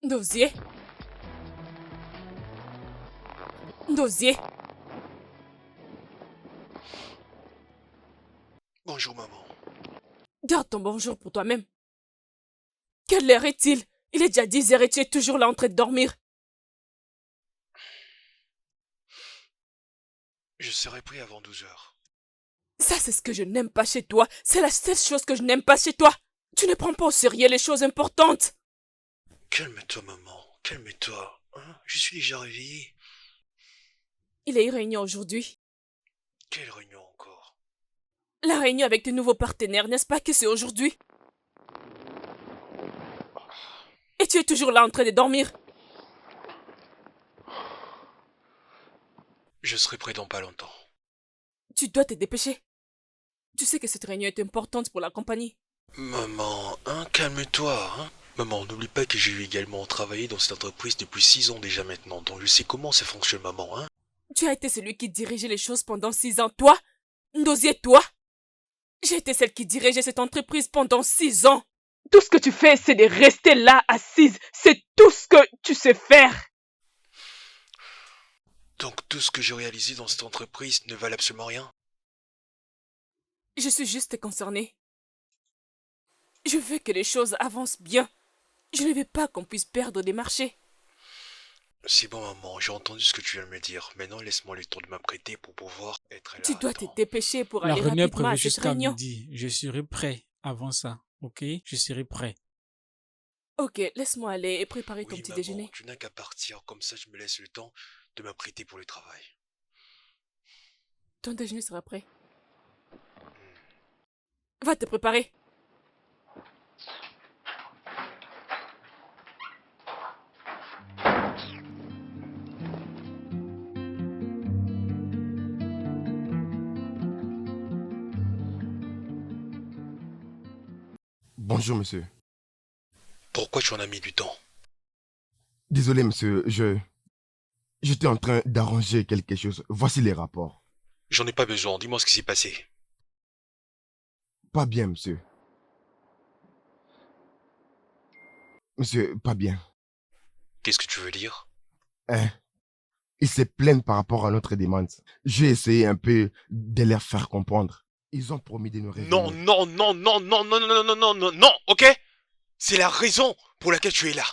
Dosier. Dosier. Bonjour, maman. Garde ton bonjour pour toi-même. Quelle heure est-il? Il est déjà 10 heures et tu es toujours là en train de dormir. Je serai prêt avant 12 heures. Ça, c'est ce que je n'aime pas chez toi. C'est la seule chose que je n'aime pas chez toi. Tu ne prends pas au sérieux les choses importantes. Calme-toi, maman. Calme-toi. Hein? Je suis déjà réveillé. Il y a eu réunion aujourd'hui. Quelle réunion encore? La réunion avec tes nouveaux partenaires, n'est-ce pas que c'est aujourd'hui? Et tu es toujours là en train de dormir. Je serai prêt dans pas longtemps. Tu dois te dépêcher. Tu sais que cette réunion est importante pour la compagnie. Maman, hein, calme-toi, hein. Maman, n'oublie pas que j'ai également travaillé dans cette entreprise depuis 6 ans déjà maintenant, donc je sais comment ça fonctionne, maman, hein. Tu as été celui qui dirigeait les choses pendant 6 ans, toi? Ndosier, toi? J'ai été celle qui dirigeait cette entreprise pendant 6 ans. Tout ce que tu fais, c'est de rester là, assise. C'est tout ce que tu sais faire. Donc tout ce que j'ai réalisé dans cette entreprise ne valait absolument rien? Je suis juste concernée. Je veux que les choses avancent bien. Je ne veux pas qu'on puisse perdre des marchés. C'est bon, maman, j'ai entendu ce que tu viens de me dire. Maintenant, laisse-moi le temps de m'apprêter pour pouvoir être Tu là à dois te temps. dépêcher pour La aller réunion est rapidement prévue à cette jusqu'à réunion. midi. Je serai prêt avant ça. Ok? Je serai prêt. Ok, laisse-moi aller et préparer ton Oui, petit maman, déjeuner. tu n'as qu'à partir, comme ça je me laisse le temps de m'apprêter pour le travail. Ton déjeuner sera prêt. Va te préparer. Bonjour, monsieur. Pourquoi tu en as mis du temps? Désolé, monsieur, j'étais en train d'arranger quelque chose. Voici les rapports. J'en ai pas besoin, dis-moi ce qui s'est passé. Pas bien, monsieur. Monsieur, pas bien. Qu'est-ce que tu veux dire? Hein? Ils se plaignent par rapport à notre demande. J'ai essayé un peu de leur faire comprendre. Ils ont promis de nous Non, revenir. non, non, non, non, non, non, non, non, non, non, non, ok? C'est la raison pour laquelle tu es là.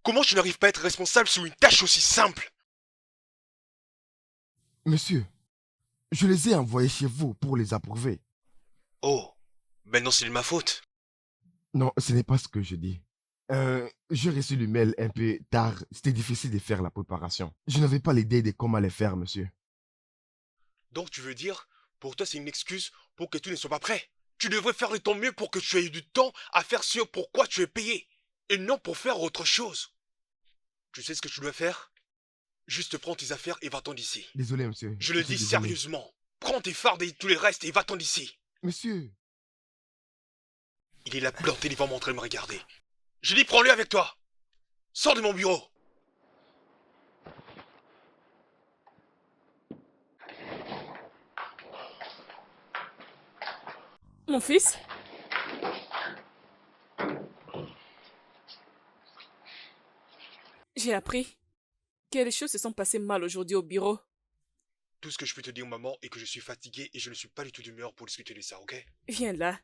Comment tu n'arrives pas à être responsable sur une tâche aussi simple? Monsieur, je les ai envoyés chez vous pour les approuver. Oh, maintenant c'est de ma faute. Non, ce n'est pas ce que je dis. J'ai reçu le mail un peu tard. C'était difficile de faire la préparation. Je n'avais pas l'idée de comment les faire, monsieur. Donc tu veux dire, pour toi c'est une excuse pour que tout ne soit pas prêt? Tu devrais faire de ton mieux pour que tu aies du temps à faire ce pourquoi tu es payé, et non pour faire autre chose. Tu sais ce que tu dois faire? Juste prends tes affaires et va-t'en d'ici. Désolé, monsieur. Je le suis dis désolé. sérieusement. Prends tes fardes et tous les restes et va-t'en d'ici. Monsieur, Il est là planté devant moi en train de me regarder. Je dis prends-le avec toi. Sors de mon bureau. Mon fils? J'ai appris que les choses se sont passées mal aujourd'hui au bureau. Tout ce que je peux te dire, maman, est que je suis fatigué et je ne suis pas du tout d'humeur pour discuter de ça, ok? Viens là.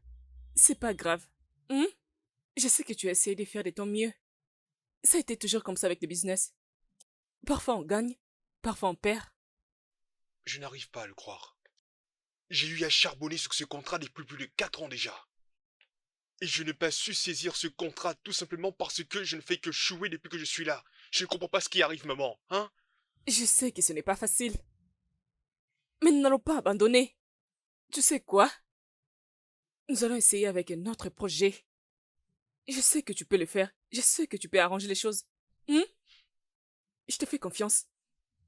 C'est pas grave. Hein? Je sais que tu as essayé de faire de ton mieux. Ça a été toujours comme ça avec le business. Parfois on gagne, parfois on perd. Je n'arrive pas à le croire. J'ai eu à charbonner sur ce contrat depuis plus de 4 ans déjà. Et je n'ai pas su saisir ce contrat tout simplement parce que je ne fais que chouer depuis que je suis là. Je ne comprends pas ce qui arrive, maman, hein? Je sais que ce n'est pas facile. Mais nous n'allons pas abandonner. Tu sais quoi? Nous allons essayer avec un autre projet. Je sais que tu peux le faire. Je sais que tu peux arranger les choses. Hein? Je te fais confiance.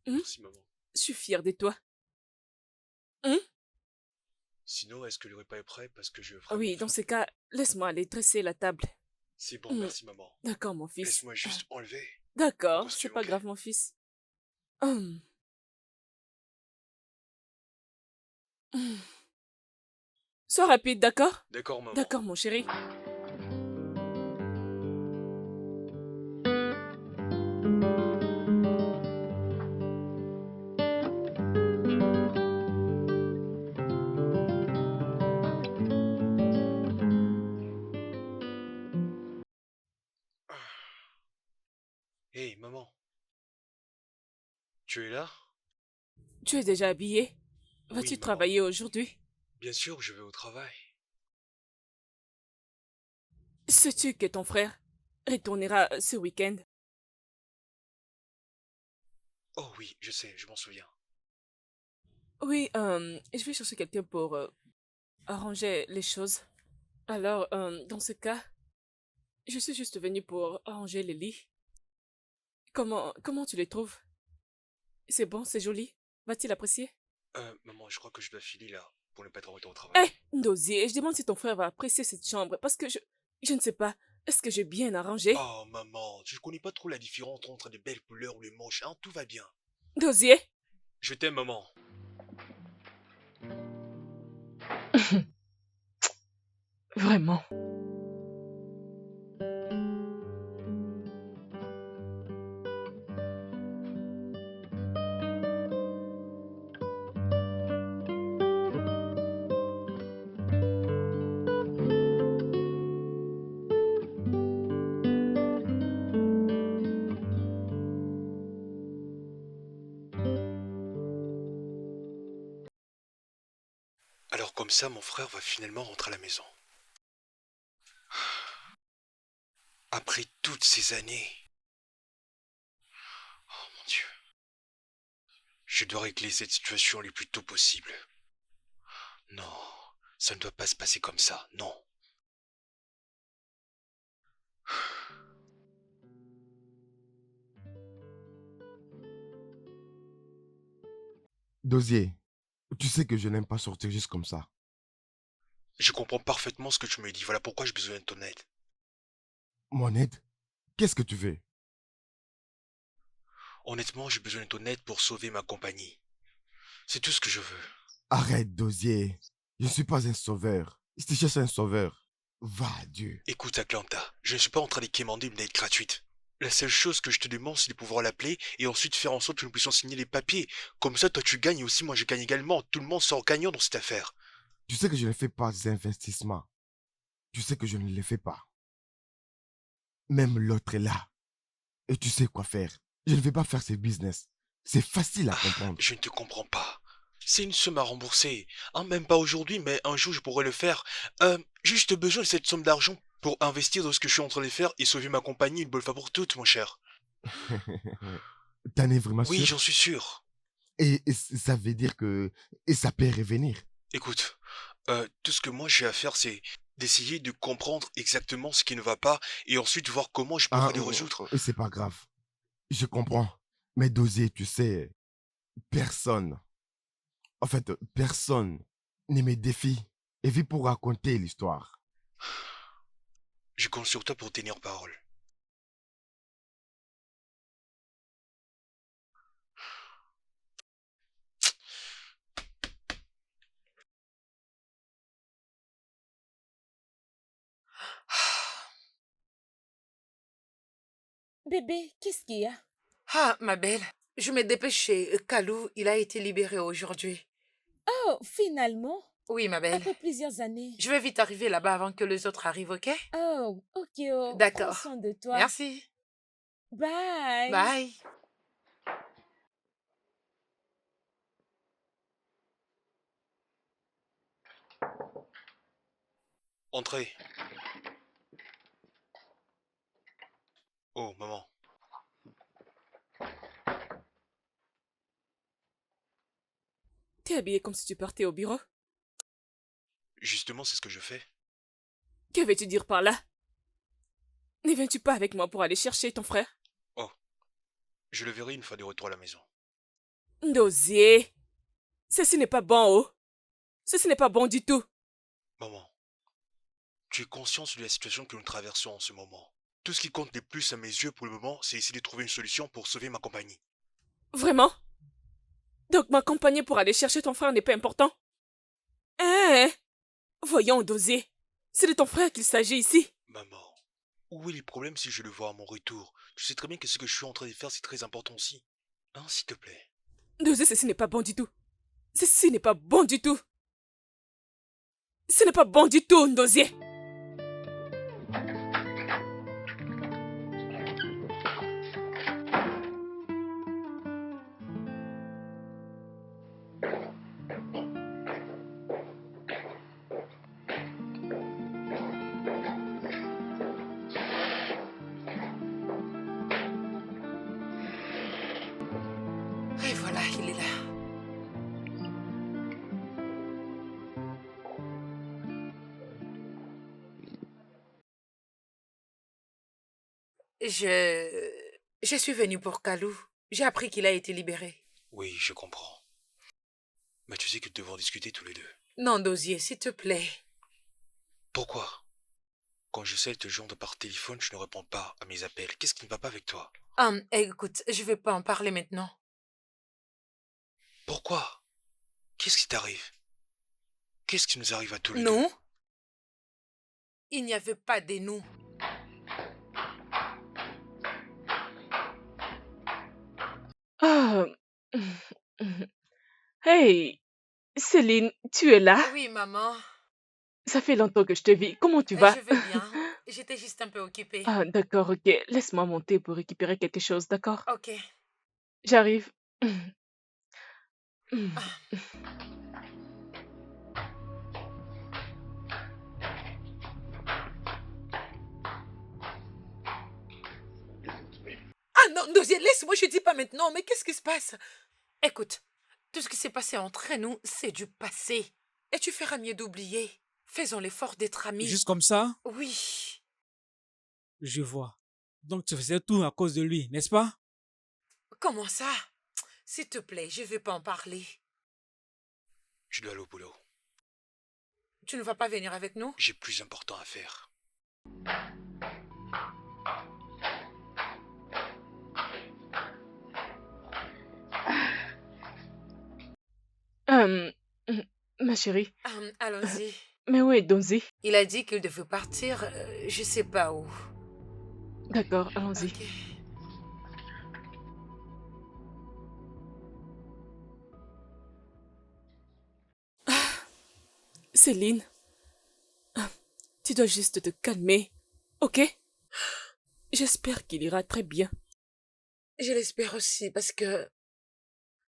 Merci, maman. Je suis fière de toi. Hein? Sinon, est-ce que le repas est prêt parce que je ferai Oui, dans ces cas, laisse-moi aller dresser la table. C'est bon, merci, maman. D'accord, mon fils. Laisse-moi juste enlever. D'accord, mon c'est costume, pas ok? grave, mon fils. Hum. Sois rapide, d'accord? D'accord, maman. D'accord, mon chéri. Hé, maman, tu es là? Tu es déjà habillé? Oui, Vas-tu maman. travailler aujourd'hui? Bien sûr, je vais au travail. Sais-tu que ton frère retournera ce week-end? Oh oui, je sais, je m'en souviens. Oui, je vais chercher quelqu'un pour arranger les choses. Alors, dans ce cas, je suis juste venue pour arranger les lits. Comment tu les trouves? C'est bon, c'est joli. Va-t-il apprécier? Maman, je crois que je dois filer là, pour ne pas être en retard au travail. Eh, Ndosier, je demande si ton frère va apprécier cette chambre, parce que je ne sais pas. Est-ce que j'ai bien arrangé? Oh, maman, je connais pas trop la différence entre les belles couleurs ou les moches, hein, tout va bien. Ndosier? Je t'aime, maman. Vraiment. Alors comme ça, mon frère va finalement rentrer à la maison. Après toutes ces années. Oh mon Dieu. Je dois régler cette situation le plus tôt possible. Non, ça ne doit pas se passer comme ça, non. Dosier, tu sais que je n'aime pas sortir juste comme ça. Je comprends parfaitement ce que tu me dis, voilà pourquoi j'ai besoin de ton aide. Mon aide? Qu'est-ce que tu veux? Honnêtement, j'ai besoin de ton aide pour sauver ma compagnie. C'est tout ce que je veux. Arrête, Dosier. Je ne suis pas un sauveur. Si tu cherches un sauveur, va à Dieu. Écoute, Atlanta, je ne suis pas en train de quémander une aide gratuite. La seule chose que je te demande, c'est de pouvoir l'appeler et ensuite faire en sorte que nous puissions signer les papiers. Comme ça, toi tu gagnes et aussi moi je gagne également. Tout le monde sort gagnant dans cette affaire. Tu sais que je ne fais pas d'investissement. Tu sais que je ne les fais pas. Même l'autre est là. Et tu sais quoi faire. Je ne vais pas faire ce business. C'est facile à comprendre. Je ne te comprends pas. C'est une somme à rembourser. Hein, même pas aujourd'hui, mais un jour je pourrais le faire. J'ai juste besoin de cette somme d'argent pour investir dans ce que je suis en train de faire et sauver ma compagnie une bonne fois pour toutes, mon cher. T'en es vraiment Oui, sûr? j'en suis sûr. Et ça veut dire que et ça peut revenir. Écoute, tout ce que moi j'ai à faire, c'est d'essayer de comprendre exactement ce qui ne va pas et ensuite voir comment je Ah, pourrais les résoudre. c'est pas grave. Je comprends. Mais Dosier, tu sais, personne, en fait, personne ne me défie et vit pour raconter l'histoire. Je compte sur toi pour tenir parole. Bébé, qu'est-ce qu'il y a? Ah, ma belle, je me dépêchais. Kalou, il a été libéré aujourd'hui. Oh, finalement, Oui, ma belle. après plusieurs années. Je vais vite arriver là-bas avant que les autres arrivent, ok? Oh, ok, oh, prends D'accord. soin de toi. Merci. Bye. Bye. Entrez. Oh, maman. T'es habillé comme si tu partais au bureau? Justement, c'est ce que je fais. Que veux-tu dire par là? Ne viens-tu pas avec moi pour aller chercher ton frère? Oh, je le verrai une fois de retour à la maison. Ndosier, ceci n'est pas bon, oh. Ceci n'est pas bon du tout. Maman, tu es consciente de la situation que nous traversons en ce moment. Tout ce qui compte le plus à mes yeux pour le moment, c'est essayer de trouver une solution pour sauver ma compagnie. Vraiment? Donc m'accompagner pour aller chercher ton frère n'est pas important? Hein? Voyons, Ndosier. C'est de ton frère qu'il s'agit ici. Maman, où est le problème si je le vois à mon retour? Tu sais très bien que ce que je suis en train de faire, c'est très important aussi. Hein, s'il te plaît. Ndosier, ceci n'est pas bon du tout. Ceci n'est pas bon du tout. Ce n'est pas bon du tout, Ndosier. Et voilà, il est là. Je suis venue pour Kalou. J'ai appris qu'il a été libéré. Oui, je comprends. Mais tu sais que nous devons discuter tous les deux. Non, Dosier, s'il te plaît. Pourquoi? Quand j'essaie de te joindre par téléphone, tu ne réponds pas à mes appels. Qu'est-ce qui ne va pas avec toi? Écoute, je vais pas en parler maintenant. Pourquoi? Qu'est-ce qui t'arrive? Qu'est-ce qui nous arrive à tous les deux? Nous? Il n'y avait pas de nous. Ah. Hey, Céline, tu es là? Oui, maman. Ça fait longtemps que je te vis. Comment tu vas? Je vais bien. J'étais juste un peu occupée. Ah, d'accord, ok. Laisse-moi monter pour récupérer quelque chose, d'accord? Ok. J'arrive. Ah non, Dosier, laisse-moi, je dis pas maintenant, mais qu'est-ce qui se passe? Écoute, tout ce qui s'est passé entre nous, c'est du passé. Et tu feras mieux d'oublier. Faisons l'effort d'être amis. Juste comme ça, Oui. je vois. Donc tu faisais tout à cause de lui, n'est-ce pas? Comment ça? S'il te plaît, je vais pas en parler. Je dois aller au boulot. Tu ne vas pas venir avec nous? J'ai plus important à faire. Hum, ma chérie, Allons-y. mais où est Donzi? Il a dit qu'il devait partir, je sais pas où. D'accord, allons-y. Ok. Céline, tu dois juste te calmer, ok? J'espère qu'il ira très bien. Je l'espère aussi, parce que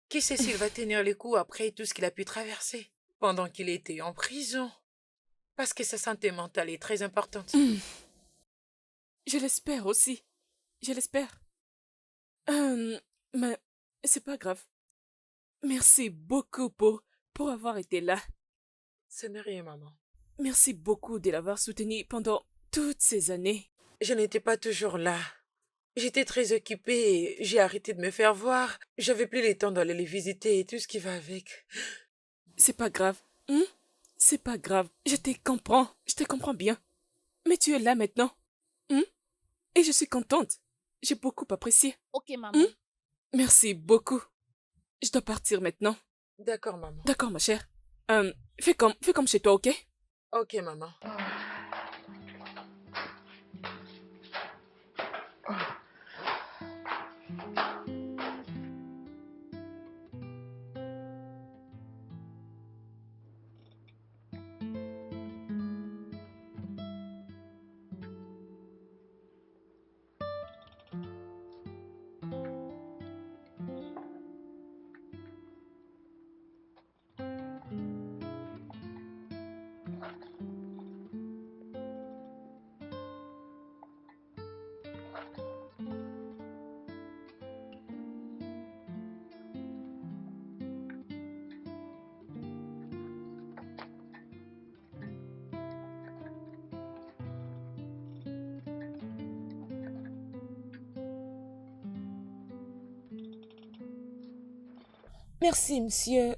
qui sait s'il va tenir les coups après tout ce qu'il a pu traverser pendant qu'il était en prison. Parce que sa santé mentale est très importante. Je l'espère aussi. Je l'espère. Mais c'est pas grave. Merci beaucoup pour avoir été là. Ce n'est rien, maman. Merci beaucoup de l'avoir soutenu pendant toutes ces années. Je n'étais pas toujours là. J'étais très occupée et j'ai arrêté de me faire voir. J'avais plus le temps d'aller les visiter et tout ce qui va avec. C'est pas grave. C'est pas grave. Je te comprends. Je te comprends bien. Mais tu es là maintenant. Et je suis contente. J'ai beaucoup apprécié. Ok, maman. Merci beaucoup. Je dois partir maintenant. D'accord, maman. D'accord, ma chère. Fais comme chez toi, ok? Ok, maman. Merci, monsieur.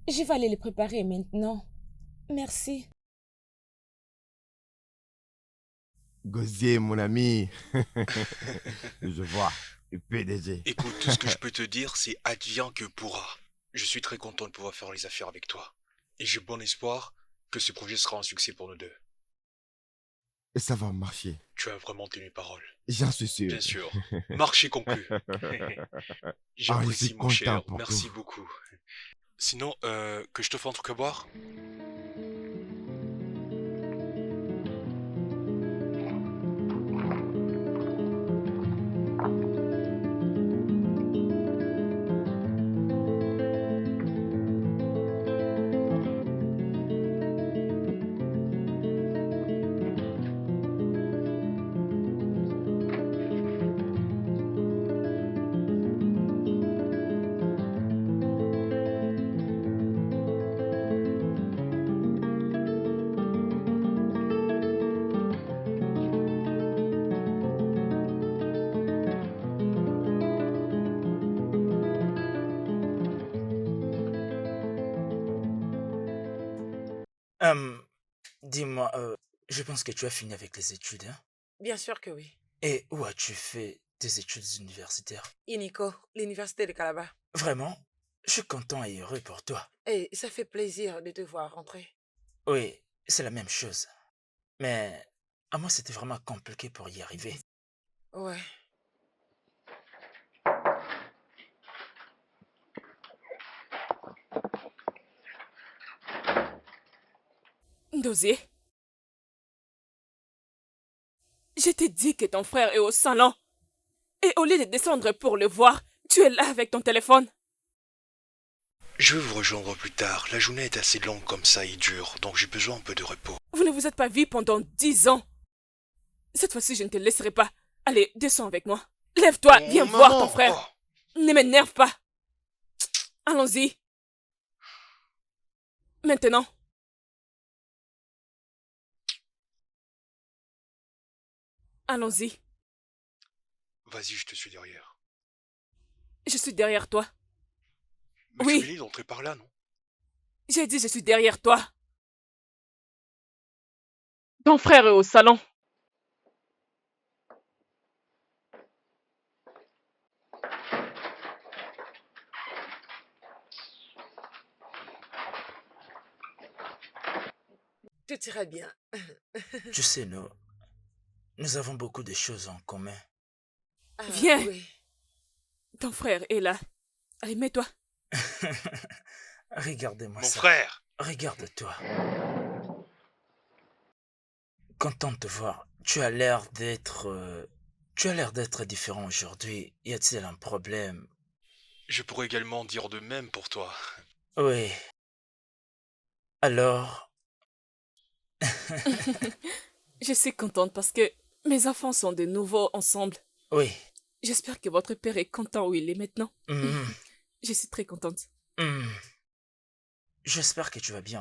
Je vais aller les préparer maintenant. Merci. Gosier, mon ami. Je vois. Le PDG. Écoute, tout ce que je peux te dire, c'est advient que pourra. Je suis très content de pouvoir faire les affaires avec toi. Et j'ai bon espoir que ce projet sera un succès pour nous deux. Et ça va marcher. Tu as vraiment tenu parole. J'en suis sûr. Bien sûr. Marché conclu. je J'apprécie, suis mon cher. content pour Merci tout. beaucoup. Sinon, que je te fasse un truc à boire? Hum, dis-moi, je pense que tu as fini avec les études, hein? Bien sûr que oui. Et où as-tu fait tes études universitaires? Inico, l'université de Calabar. Vraiment, je suis content et heureux pour toi. Et ça fait plaisir de te voir rentrer. Oui, c'est la même chose. Mais à moi, c'était vraiment compliqué pour y arriver. Ouais. Dosier, je t'ai dit que ton frère est au salon. Et au lieu de descendre pour le voir, tu es là avec ton téléphone. Je vais vous rejoindre plus tard. La journée est assez longue comme ça et dure, donc j'ai besoin un peu de repos. Vous ne vous êtes pas vus pendant 10 ans. Cette fois-ci, je ne te laisserai pas. Allez, descends avec moi. Lève-toi, Oh, viens voir maman, ton frère. oh. Ne m'énerve pas. Allons-y. Maintenant. Allons-y. Vas-y, je te suis derrière. Je suis derrière toi. Mais Oui. tu venais d'entrer par là, non? J'ai dit je suis derrière toi. Ton frère est au salon. Tout ira bien. Tu sais, nous avons beaucoup de choses en commun. Ah, Viens. oui. Ton frère est là. Allez, mets-toi. Regardez-moi Mon ça. frère! Regarde-toi. Content de te voir. Tu as l'air d'être différent aujourd'hui. Y a-t-il un problème? Je pourrais également dire de même pour toi. Oui. Alors, Je suis contente parce que mes enfants sont de nouveau ensemble. oui. J'espère que votre père est content où il est maintenant. Hmm, Je suis très contente. hmm. J'espère que tu vas bien.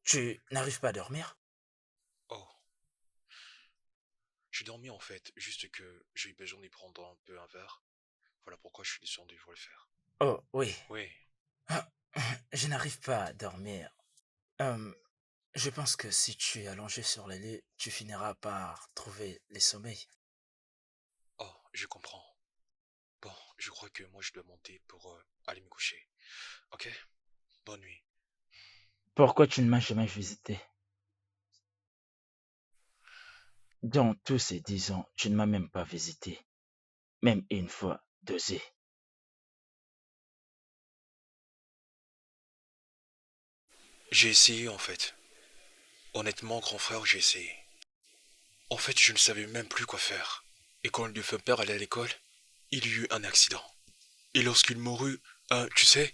Tu n'arrives pas à dormir? Oh. J'ai dormi en fait, juste que j'ai eu besoin d'y prendre un peu un verre. Voilà pourquoi je suis descendu pour le faire. Oh, oui. Oui. Ah, je n'arrive pas à dormir. Je pense que si tu es allongé sur le lit, tu finiras par trouver les sommeils. Oh, je comprends. Bon, je crois que moi je dois monter pour aller me coucher. Ok? Bonne nuit. Pourquoi tu ne m'as jamais visité? Dans tous ces 10 ans, tu ne m'as même pas visité. Même une fois, Dosé. J'ai essayé en fait. Honnêtement, grand frère, j'ai essayé. En fait, je ne savais même plus quoi faire. Et quand le feu père allait à l'école, il y eut un accident. Et lorsqu'il mourut, tu sais,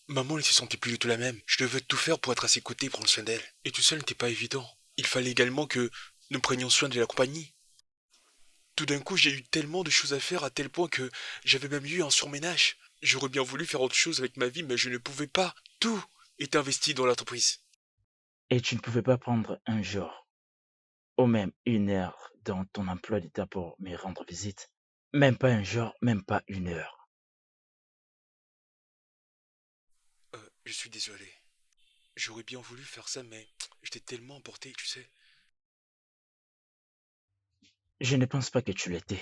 maman ne se sentait plus du tout la même. Je devais tout faire pour être à ses côtés et prendre soin d'elle. Et tout ça n'était pas évident. Il fallait également que nous prenions soin de la compagnie. Tout d'un coup, j'ai eu tellement de choses à faire à tel point que j'avais même eu un surménage. J'aurais bien voulu faire autre chose avec ma vie, mais je ne pouvais pas. Tout est investi dans l'entreprise. Et tu ne pouvais pas prendre un jour, ou même une heure dans ton emploi d'état pour me rendre visite. Même pas un jour, même pas une heure. Je suis désolé. J'aurais bien voulu faire ça, mais j'étais tellement emporté, tu sais. Je ne pense pas que tu l'étais.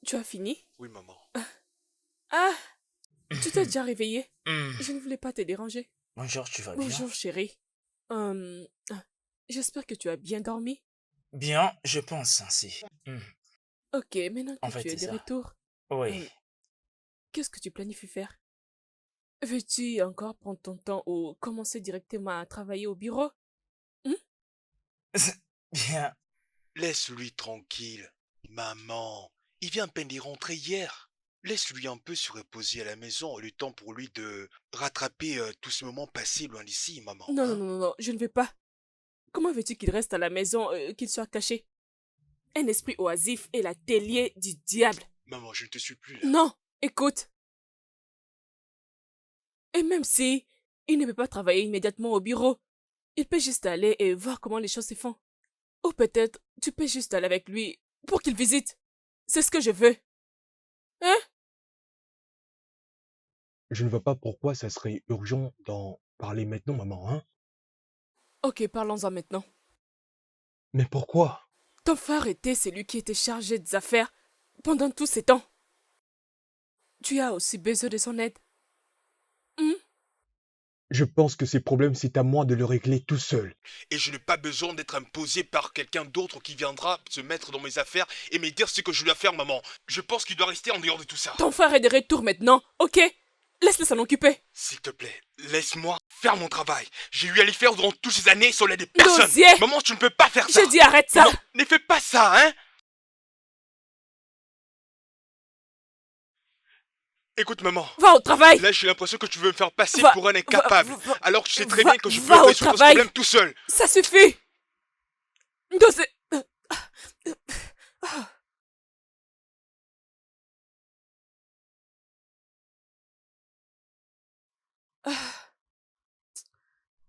Tu as fini? Oui, maman. Ah, tu t'es déjà réveillé? Hmm. Je ne voulais pas te déranger. Bonjour, tu vas bien? Bonjour, chérie. Ah, j'espère que tu as bien dormi. Bien, je pense ainsi. Ok, maintenant En que fait, tu es c'est de ça. retour, Oui. euh, qu'est-ce que tu planifies faire? Veux-tu encore prendre ton temps ou commencer directement à travailler au bureau? Hmm? Bien. Laisse-lui tranquille. Maman, il vient à peine d'y rentrer hier. Laisse-lui un peu se reposer à la maison, le temps pour lui de rattraper tout ce moment passé loin d'ici, maman. Non, non, Hein? non, non, non, je ne vais pas. Comment veux-tu qu'il reste à la maison, qu'il soit caché? Un esprit oisif est la l'atelier du diable. Maman, je ne te suis plus là. Non, écoute. Et même si il ne peut pas travailler immédiatement au bureau, il peut juste aller et voir comment les choses se font. Ou peut-être tu peux juste aller avec lui pour qu'il visite. C'est ce que je veux. Hein? Je ne vois pas pourquoi ça serait urgent d'en parler maintenant, maman, hein? Ok, parlons-en maintenant. Mais pourquoi? Ton frère était celui qui était chargé des affaires pendant tous ces temps. Tu as aussi besoin de son aide. Hmm? Je pense que ces problèmes, c'est à moi de le régler tout seul. Et je n'ai pas besoin d'être imposé par quelqu'un d'autre qui viendra se mettre dans mes affaires et me dire ce que je dois faire, maman. Je pense qu'il doit rester en dehors de tout ça. Ton frère est de retour maintenant, ok? Laisse-le s'en occuper. S'il te plaît, laisse-moi faire mon travail. J'ai eu à les faire durant toutes ces années sans l'aide de personne. Dosier! Maman, tu ne peux pas faire ça. Je dis arrête ça! Maman, ne fais pas ça, hein? Écoute, maman. Va au travail! Là, j'ai l'impression que tu veux me faire passer Va- pour un incapable. va- Alors que tu sais très va- bien que je peux va au résoudre ce travail. problème tout seul. Ça suffit! Dosier!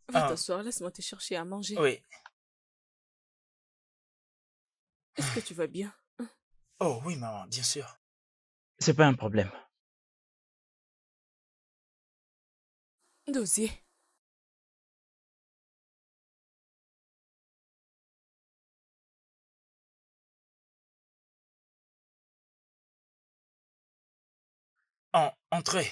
Va Ah, t'asseoir, laisse-moi te chercher à manger. oui. Est-ce que tu vas bien? Oh oui, maman, bien sûr. C'est pas un problème. Dosier. Entrez.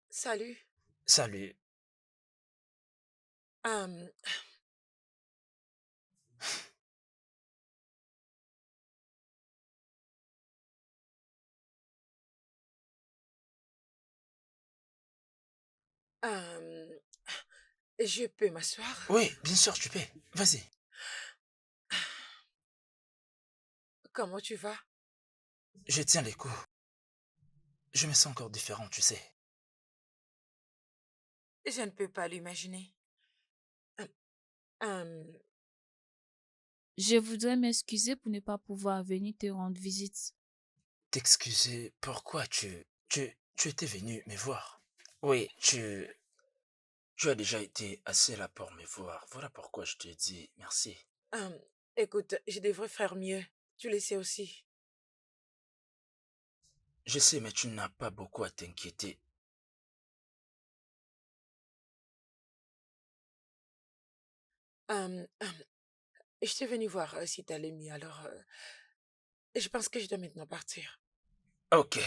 Salut. Salut. Euh, euh, je peux m'asseoir? Oui, bien sûr, tu peux. Vas-y. Comment tu vas? Je tiens les coups. Je me sens encore différent, tu sais. Je ne peux pas l'imaginer. Euh, euh, Je voudrais m'excuser pour ne pas pouvoir venir te rendre visite. T'excuser, pourquoi tu étais venu me voir? Oui, tu as déjà été assez là pour me voir. Voilà pourquoi je te dis merci. euh, écoute, je devrais faire mieux. Tu le sais aussi. Je sais, mais tu n'as pas beaucoup à t'inquiéter. Je t'ai venu voir si t'allais mieux. Alors, je pense que je dois maintenant partir. Ok,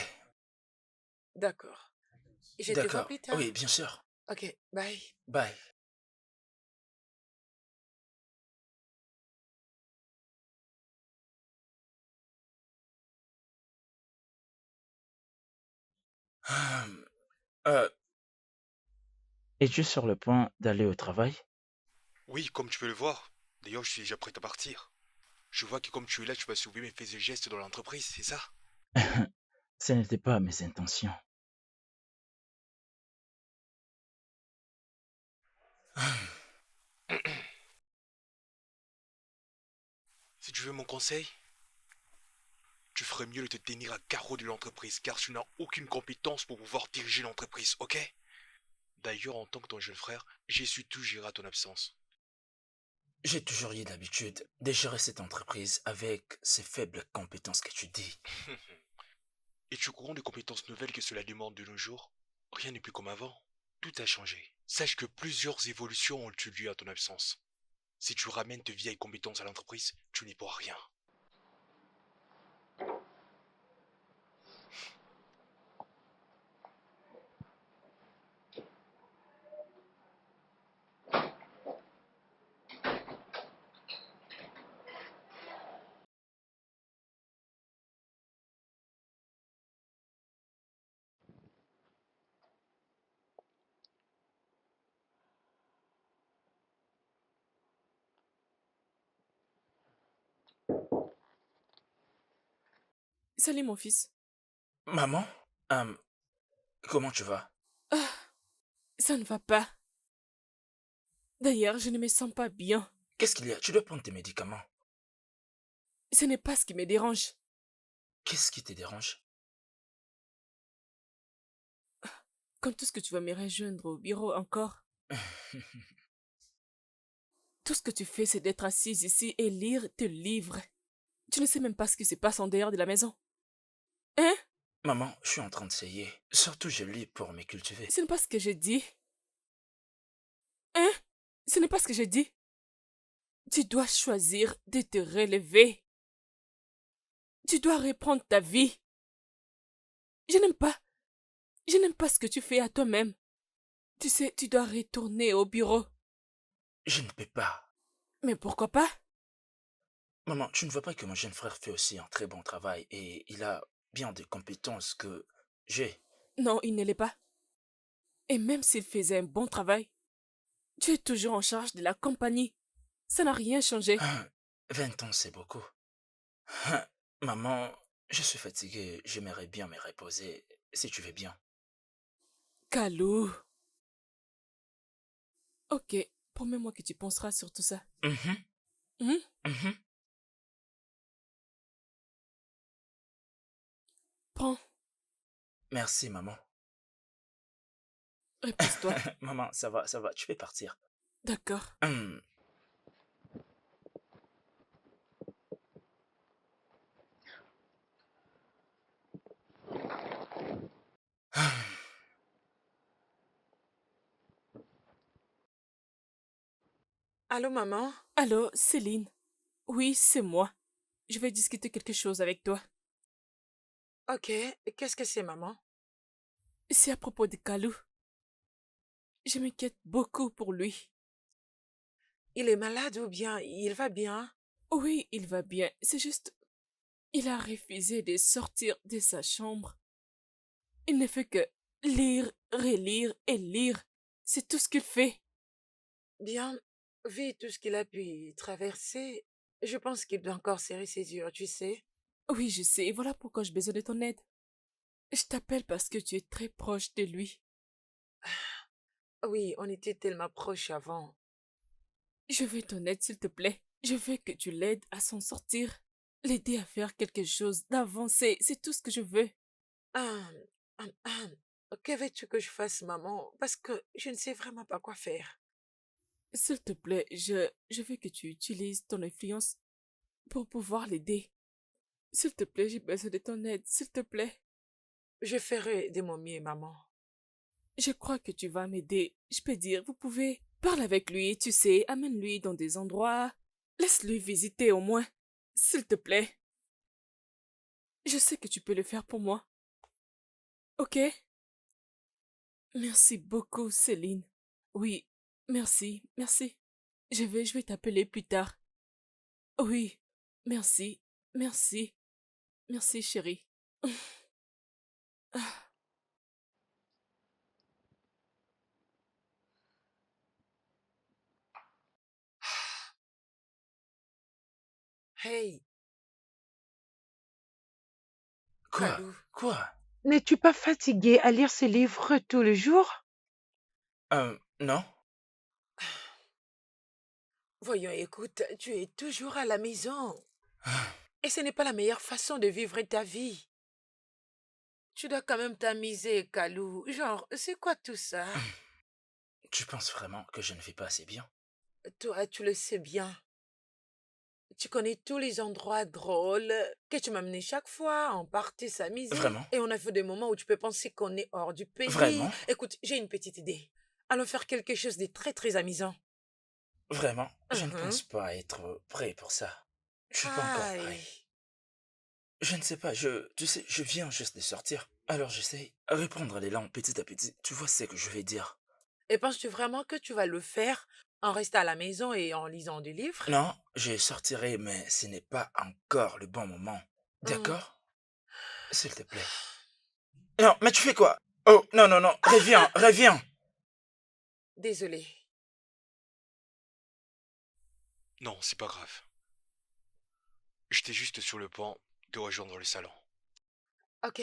D'accord. Je te vois d'accord. plus tard. Oui, bien sûr. Ok, bye. Bye. Hum, euh, Es-tu sur le point d'aller au travail? Oui, comme tu peux le voir. D'ailleurs, je suis déjà prêt à partir. Je vois que comme tu es là, tu vas sauver mes faits et gestes dans l'entreprise, c'est ça? Ce n'était pas mes intentions. Si tu veux mon conseil, tu ferais mieux de te tenir à carreau de l'entreprise, car tu n'as aucune compétence pour pouvoir diriger l'entreprise, ok? D'ailleurs, en tant que ton jeune frère, j'ai su tout gérer à ton absence. J'ai toujours eu l'habitude de gérer cette entreprise avec ces faibles compétences que tu dis. Es-tu au courant des compétences nouvelles que cela demande de nos jours? Rien n'est plus comme avant. Tout a changé. Sache que plusieurs évolutions ont eu lieu à ton absence. Si tu ramènes tes vieilles compétences à l'entreprise, tu n'y pourras rien. Salut mon fils. Maman, euh, comment tu vas? Ah, ça ne va pas. D'ailleurs, je ne me sens pas bien. Qu'est-ce qu'il y a? Tu dois prendre tes médicaments. Ce n'est pas ce qui me dérange. Qu'est-ce qui te dérange? Quand est-ce que tu vas me rejoindre au bureau encore? Tout ce que tu fais, c'est d'être assise ici et lire tes livres. Tu ne sais même pas ce qui se passe en dehors de la maison. Hein? Maman, je suis en train d'essayer. Surtout, je lis pour me cultiver. Ce n'est pas ce que j'ai dit. Hein? Ce n'est pas ce que j'ai dit. Tu dois choisir de te relever. Tu dois reprendre ta vie. Je n'aime pas. Je n'aime pas ce que tu fais à toi-même. Tu sais, tu dois retourner au bureau. Je ne peux pas. Mais pourquoi pas? Maman, tu ne vois pas que mon jeune frère fait aussi un très bon travail et il a bien des compétences que j'ai. Non, il ne l'est pas. Et même s'il faisait un bon travail, tu es toujours en charge de la compagnie. Ça n'a rien changé. 20 ans, c'est beaucoup. Maman, je suis fatigué. J'aimerais bien me reposer, si tu veux bien. Kalou. Ok, promets-moi que tu penseras sur tout ça. Mhm, Hein? mhm. Prends, Merci, maman. repose-toi. Maman, ça va, tu peux partir. D'accord. Hum. Allô, maman? Allô, Céline. Oui, c'est moi. Je vais discuter quelque chose avec toi. Ok, qu'est-ce que c'est, maman? C'est à propos de Kalou. Je m'inquiète beaucoup pour lui. Il est malade ou bien il va bien? Oui, il va bien. C'est juste, il a refusé de sortir de sa chambre. Il ne fait que lire, relire et lire. C'est tout ce qu'il fait. Bien, vu tout ce qu'il a pu traverser, je pense qu'il doit encore serrer ses yeux, tu sais. Oui, je sais. Et voilà pourquoi j'ai besoin de ton aide. Je t'appelle parce que tu es très proche de lui. Oui, on était tellement proches avant. Je veux ton aide, s'il te plaît. Je veux que tu l'aides à s'en sortir. L'aider à faire quelque chose, d'avancer. C'est tout ce que je veux. Ah, ah, ah. Que veux-tu que je fasse, maman? Parce que je ne sais vraiment pas quoi faire. S'il te plaît, je veux que tu utilises ton influence pour pouvoir l'aider. S'il te plaît, j'ai besoin de ton aide. S'il te plaît. Je ferai de mon mieux, maman. Je crois que tu vas m'aider. Je peux dire, vous pouvez. Parle avec lui, tu sais, amène-lui dans des endroits. Laisse-lui visiter au moins. S'il te plaît. Je sais que tu peux le faire pour moi. Ok? Merci beaucoup, Céline. Oui, merci, merci. Je vais t'appeler plus tard. Oui, merci, merci, merci, chérie. Hey, Quoi? Kalou, Quoi? n'es-tu pas fatigué à lire ce livre tous les jours? Non? Voyons, écoute, tu es toujours à la maison. Ah, Et ce n'est pas la meilleure façon de vivre ta vie. Tu dois quand même t'amuser, Kalou. Genre, c'est quoi tout ça? Tu penses vraiment que je ne vis pas assez bien? Toi, tu le sais bien. Tu connais tous les endroits drôles que tu m'amenais chaque fois. On partait s'amuser. Vraiment? Et on a fait des moments où tu peux penser qu'on est hors du pays. Vraiment? Écoute, j'ai une petite idée. Allons faire quelque chose de très très amusant. Vraiment? Je ne Mhm. pense pas être prêt pour ça. Je suis pas encore prêt. Aïe. Je ne sais pas, tu sais, je viens juste de sortir. Alors j'essaie de reprendre l'élan petit à petit. Tu vois ce que je vais dire? Et penses-tu vraiment que tu vas le faire en restant à la maison et en lisant des livres? Non, je sortirai, mais ce n'est pas encore le bon moment. Hmm. D'accord? S'il te plaît. Non, mais tu fais quoi? Oh, non, non, non, reviens, reviens. Désolée. Non, c'est pas grave. J'étais juste sur le point de rejoindre le salon. Ok.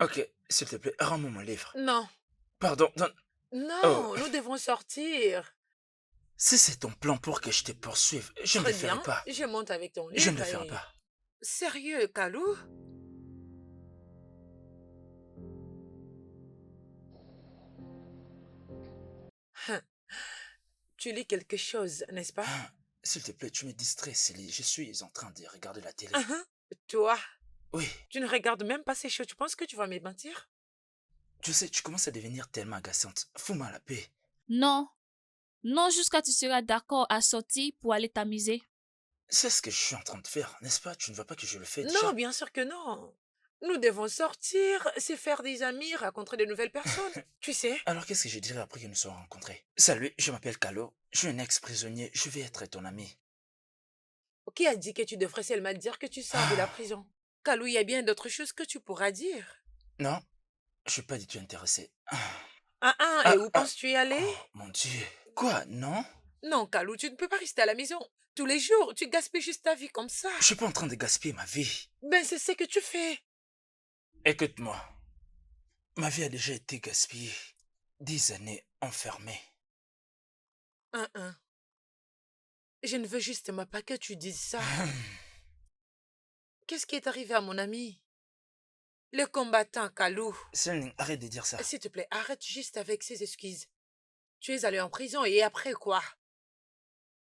Ok, s'il te plaît, rends-moi mon livre. Non. Pardon, non. Oh, Non, nous devons sortir. si c'est ton plan pour que je te poursuive, je ne le Très ferai bien. pas. Je monte avec ton Je ne livre le ferai et... pas. Sérieux, Kalou? Hein, tu lis quelque chose, n'est-ce pas? Ah, s'il te plaît, tu me distrais, Célie. Je suis en train de regarder la télé. Hein? Toi, Oui, tu ne regardes même pas ces choses. Tu penses que tu vas me mentir? tu sais, tu commences à devenir tellement agaçante. Fous-moi la paix. Non, non, jusqu'à tu seras d'accord à sortir pour aller t'amuser. C'est ce que je suis en train de faire, n'est-ce pas? Tu ne vois pas que je le fais Non, déjà? bien sûr que non. Nous devons sortir, c'est faire des amis, rencontrer de nouvelles personnes. Tu sais? Alors qu'est-ce que je dirais après que nous soyons rencontrés? Salut, je m'appelle Calo. Je suis un ex-prisonnier. Je vais être ton ami. Qui a dit que tu devrais seulement dire que tu sors de la prison? Kalou, il y a bien d'autres choses que tu pourras dire. Non, je suis pas du tout intéressé. Et où penses-tu y aller? Oh, mon Dieu. Quoi? Non? Non, Kalou, tu ne peux pas rester à la maison. Tous les jours, tu gaspilles juste ta vie comme ça. Je suis pas en train de gaspiller ma vie. Ben, c'est ce que tu fais. Écoute-moi. Ma vie a déjà été gaspillée. 10 années enfermée. Hein. Je ne veux justement pas que tu dises ça. Qu'est-ce qui est arrivé à mon ami? Le combattant, Kalou. Céline, arrête de dire ça. S'il te plaît, arrête juste avec ces excuses. Tu es allé en prison et après quoi?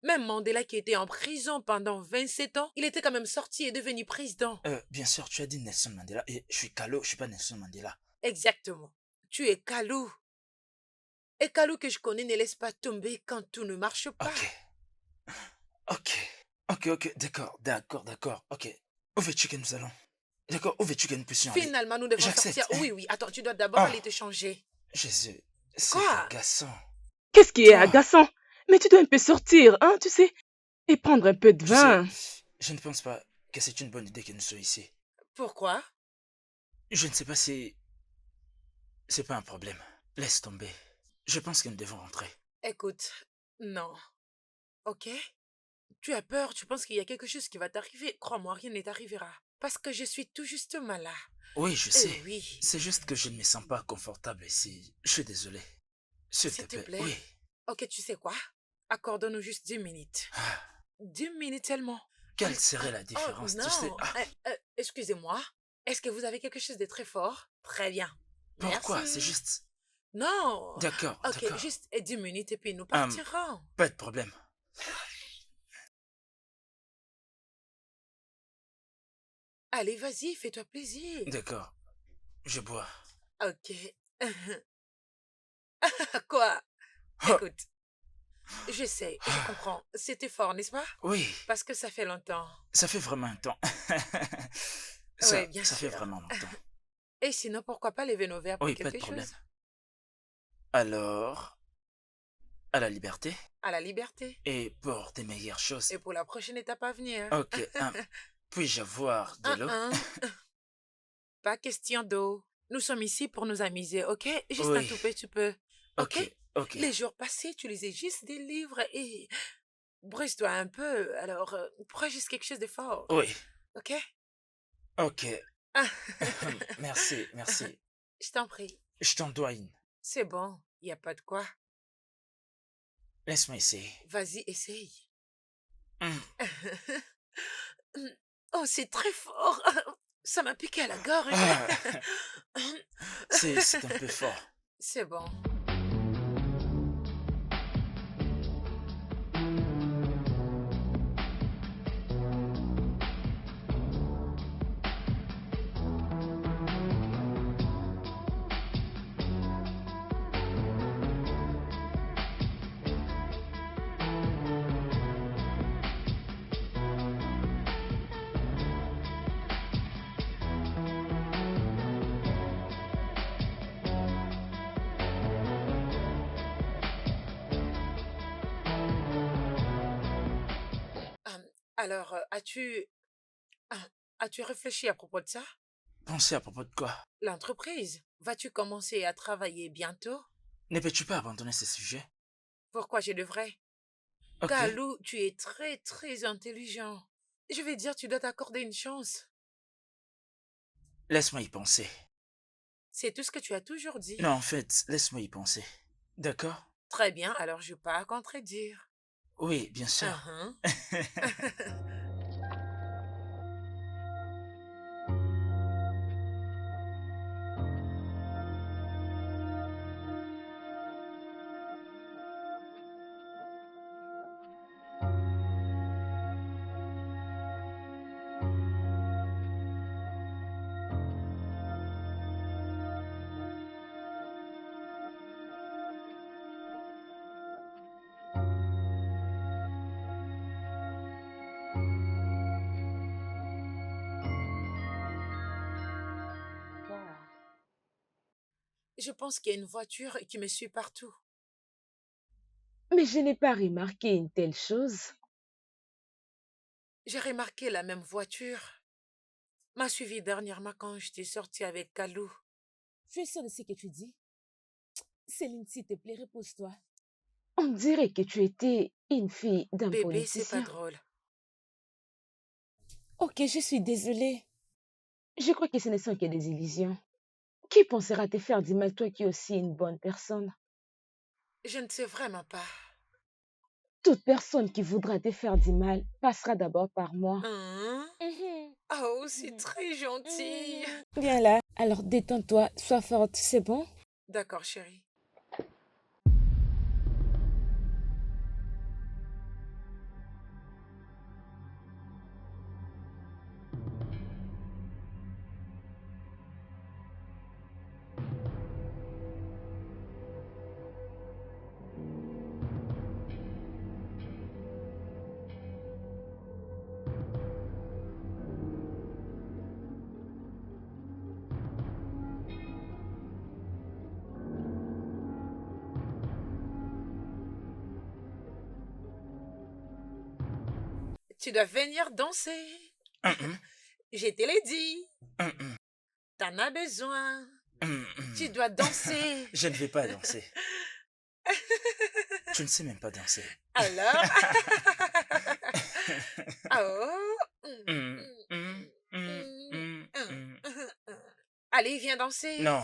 Même Mandela qui était en prison pendant 27 ans, il était quand même sorti et devenu président. Bien sûr, tu as dit Nelson Mandela et je suis Calo, je suis pas Nelson Mandela. Exactement. Tu es Kalou. Et Kalou que je connais ne laisse pas tomber quand tout ne marche pas. Ok, d'accord. Ok. Où veux-tu que nous allons? D'accord, où veux-tu que nous puissions aller? Finalement, nous devons J'accepte. sortir. Oui. Attends, tu dois d'abord aller te changer. Jésus, c'est Quoi? agaçant. Qu'est-ce qui est Toi, agaçant? Mais tu dois un peu sortir, hein, tu sais, et prendre un peu de tu sais, vin. je ne pense pas que c'est une bonne idée que nous soyons ici. Pourquoi? Je ne sais pas si c'est pas un problème. Laisse tomber. Je pense que nous devons rentrer. Écoute, non. Ok? Tu as peur, tu penses qu'il y a quelque chose qui va t'arriver. Crois-moi, rien ne t'arrivera. Parce que je suis tout justement là. Oui, je Eh sais. oui. C'est juste que je ne me sens pas confortable ici. Je suis désolé. S'il S'il te te plaît. plaît. Oui. Ok, tu sais quoi? Accorde-nous juste 10 minutes. 10 minutes seulement. Quelle serait la différence? Non. Tu sais. Excusez-moi. Est-ce que vous avez quelque chose de très fort? Très bien. Pourquoi? Merci. C'est juste... Non. D'accord, Ok, d'accord. juste 10 minutes et puis nous partirons. Pas de problème. Allez, vas-y, fais-toi plaisir. D'accord. Je bois. Ok. Quoi? Oh, Écoute, je sais, je comprends. C'était fort, n'est-ce pas? oui, Parce que ça fait longtemps. ça fait vraiment un temps. Oui, bien Ça fait sûr. vraiment longtemps. Et sinon, pourquoi pas lever nos verres pour Oui, pas de quelque problème. chose? Alors, à la liberté À la liberté. et pour des meilleures choses. Et pour la prochaine étape à venir. Ok, puis-je avoir de l'eau? Pas question d'eau. Nous sommes ici pour nous amuser, ok? Juste un Oui. tout petit peu. Ok? Ok. Les jours passés, tu lisais juste des livres et brise-toi un peu. Alors, prends juste quelque chose de fort. Oui, Ok? ok. Merci. Je t'en prie. Je t'en dois une. C'est bon, y a pas de quoi. Laisse-moi essayer. Vas-y, essaye. Hum, Oh, c'est très fort. Ça m'a piqué à la gorge. Ah. C'est un peu fort. C'est bon. Alors, as-tu réfléchi à propos de ça? Pensez à propos de quoi? L'entreprise, vas-tu commencer à travailler bientôt? Ne peux-tu pas abandonner ce sujet? Pourquoi je devrais? Ok. Kalou, tu es très, très intelligent. Je vais dire, tu dois t'accorder une chance. Laisse-moi y penser. C'est tout ce que tu as toujours dit. Non, en fait, laisse-moi y penser. D'accord? Très bien, alors je vais pas à contredire. Oui, bien sûr. Je pense qu'il y a une voiture qui me suit partout. Mais je n'ai pas remarqué une telle chose. J'ai remarqué la même voiture. M'a suivi dernièrement quand j'étais sortie avec Kalou. Tu es sûre de ce que tu dis? Céline, s'il te plaît, repose-toi. On dirait que tu étais une fille d'un Bébé, c'est pas politicien. drôle. Ok, je suis désolée. Je crois que ce ne sont que des illusions. Qui pensera te faire du mal, toi qui es aussi une bonne personne? Je ne sais vraiment pas. Toute personne qui voudra te faire du mal passera d'abord par moi. Oh, c'est très gentil. Viens là. Alors détends-toi, sois forte, c'est bon? D'accord, chérie. Tu dois venir danser. Je te l'ai dit. T'en as besoin. Tu dois danser. Je ne vais pas danser. Tu ne sais même pas danser. Alors? Allez, viens danser. Non.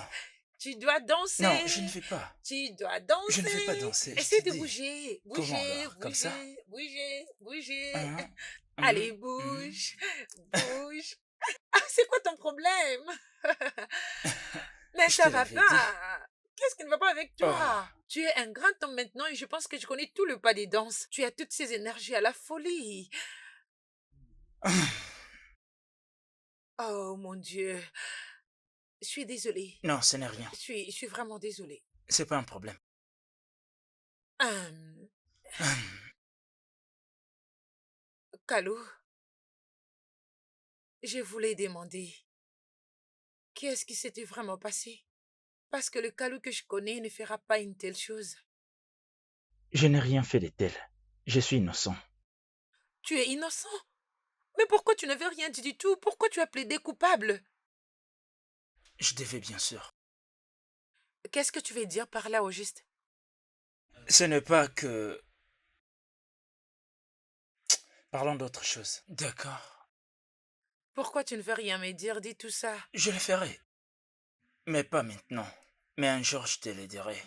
Tu dois danser. Non, je ne vais pas. Tu dois danser. Je ne vais pas danser. Essaie de bouger. Comment Bouger, alors? Comme ça? bouger. Allez, bouge. Bouge. Ah, c'est quoi ton problème? Mais Je ça te va l'avais dit. pas. Qu'est-ce qui ne va pas avec Oh. toi? Tu es un grand homme maintenant et je pense que je connais tout le pas des danses. Tu as toutes ces énergies à la folie. Oh mon Dieu. Je suis désolée. Non, ce n'est rien. Je suis vraiment désolée. C'est pas un problème. Hum, Kalou, je voulais demander, qu'est-ce qui s'était vraiment passé? Parce que le Kalou que je connais ne fera pas une telle chose. Je n'ai rien fait de tel. Je suis innocent. Tu es innocent. Mais pourquoi tu n'avais rien dit du tout? Pourquoi tu as plaidé coupable? Je devais bien sûr. Qu'est-ce que tu veux dire par là au juste? Ce n'est pas que... Parlons d'autre chose. D'accord. Pourquoi tu ne veux rien me dire? Dis tout ça. Je le ferai. Mais pas maintenant. Mais un jour, je te le dirai.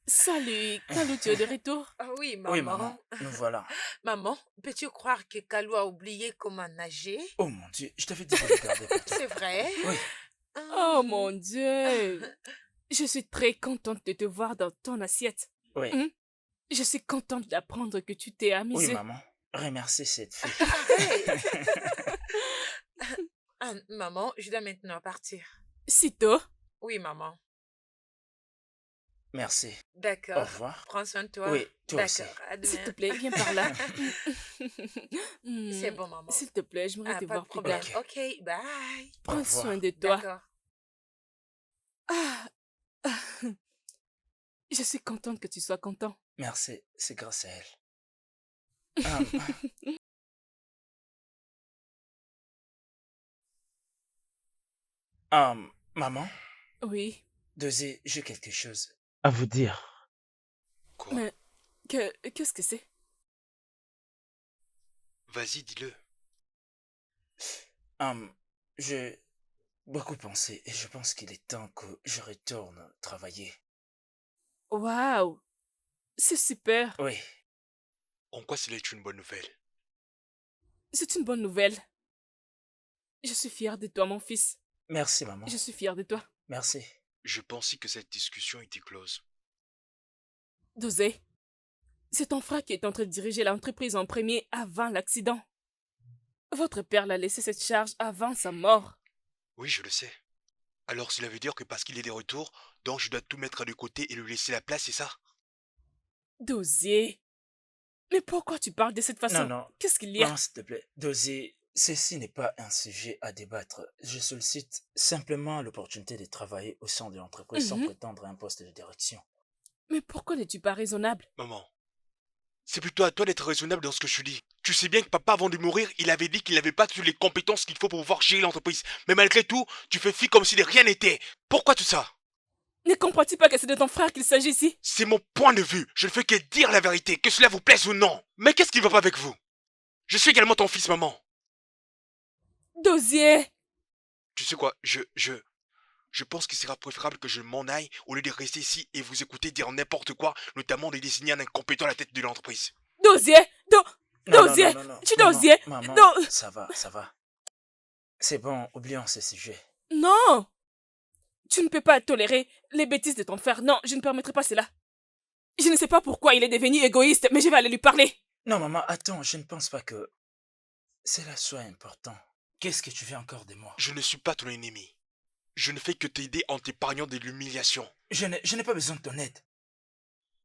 Salut, Kalou, tu es de retour? Ah oui, Oui, maman. maman. Nous voilà. Maman, peux-tu croire que Kalou a oublié comment nager? Oh mon Dieu, je t'avais dit de regarder pour toi. C'est vrai? Oui. Oh mon Dieu! Je suis très contente de te voir dans ton assiette. Oui. Hum, Je suis contente d'apprendre que tu t'es Oui, amusé. maman. Remercie cette fille. Arrête. Maman, je dois maintenant partir. Sitôt, Oui, maman. Merci. Au D'accord. revoir. Prends soin de toi. Oui, toi aussi. D'accord. À s'il te demain. plaît, viens par là. C'est bon, maman. S'il te plaît, j'aimerais Ah, te pas de voir plus problème. tard. Ok. Ok, bye. Au Prends revoir. soin de toi. D'accord. Ah, ah, je suis contente que tu sois content. Merci, c'est grâce à elle. Maman, Oui, Dosé, j'ai quelque chose à vous dire. Quoi? mais qu'est-ce que c'est? Vas-y, dis-le. J'ai beaucoup pensé et je pense qu'il est temps que je retourne travailler. Waouh, c'est super. Oui, En quoi cela est une bonne nouvelle? C'est une bonne nouvelle. Je suis fière de toi, mon fils. merci maman. Je suis fière de toi. Merci. Je pensais que cette discussion était close. Dosé, c'est ton frère qui est en train de diriger l'entreprise en premier avant l'accident. Votre père l'a laissé cette charge avant sa mort. Oui, je le sais. Alors cela veut dire que parce qu'il est de retour, donc je dois tout mettre de côté et lui laisser la place, c'est ça? Dosier, mais pourquoi tu parles de cette façon? Non, non. Qu'est-ce qu'il y a? Non, s'il te plaît. Dosé, ceci n'est pas un sujet à débattre. Je sollicite simplement l'opportunité de travailler au sein de l'entreprise sans Mhm. prétendre à un poste de direction. Mais pourquoi n'es-tu pas raisonnable? Maman, c'est plutôt à toi d'être raisonnable dans ce que je dis. Tu sais bien que papa, avant de mourir, il avait dit qu'il n'avait pas toutes les compétences qu'il faut pour pouvoir gérer l'entreprise. Mais malgré tout, tu fais fi comme si de rien n'était. Pourquoi tout ça? Ne comprends-tu pas que c'est de ton frère qu'il s'agit ici? C'est mon point de vue. Je ne fais que dire la vérité, que cela vous plaise ou non. Mais qu'est-ce qui ne va pas avec vous? Je suis également ton fils, maman. Dosier! Tu sais quoi, je pense qu'il sera préférable que je m'en aille au lieu de rester ici et vous écouter dire n'importe quoi, notamment de désigner un incompétent à la tête de l'entreprise. Dosier! Dosier! Tu Dosier! Maman, Non! ça va. C'est bon, oublions ce sujet. Non! Tu ne peux pas tolérer les bêtises de ton frère. Non, je ne permettrai pas cela. Je ne sais pas pourquoi il est devenu égoïste, mais je vais aller lui parler. Non, maman, attends, je ne pense pas que cela soit important. Qu'est-ce que tu veux encore de moi? Je ne suis pas ton ennemi. Je ne fais que t'aider en t'épargnant de l'humiliation. Je n'ai pas besoin de ton aide.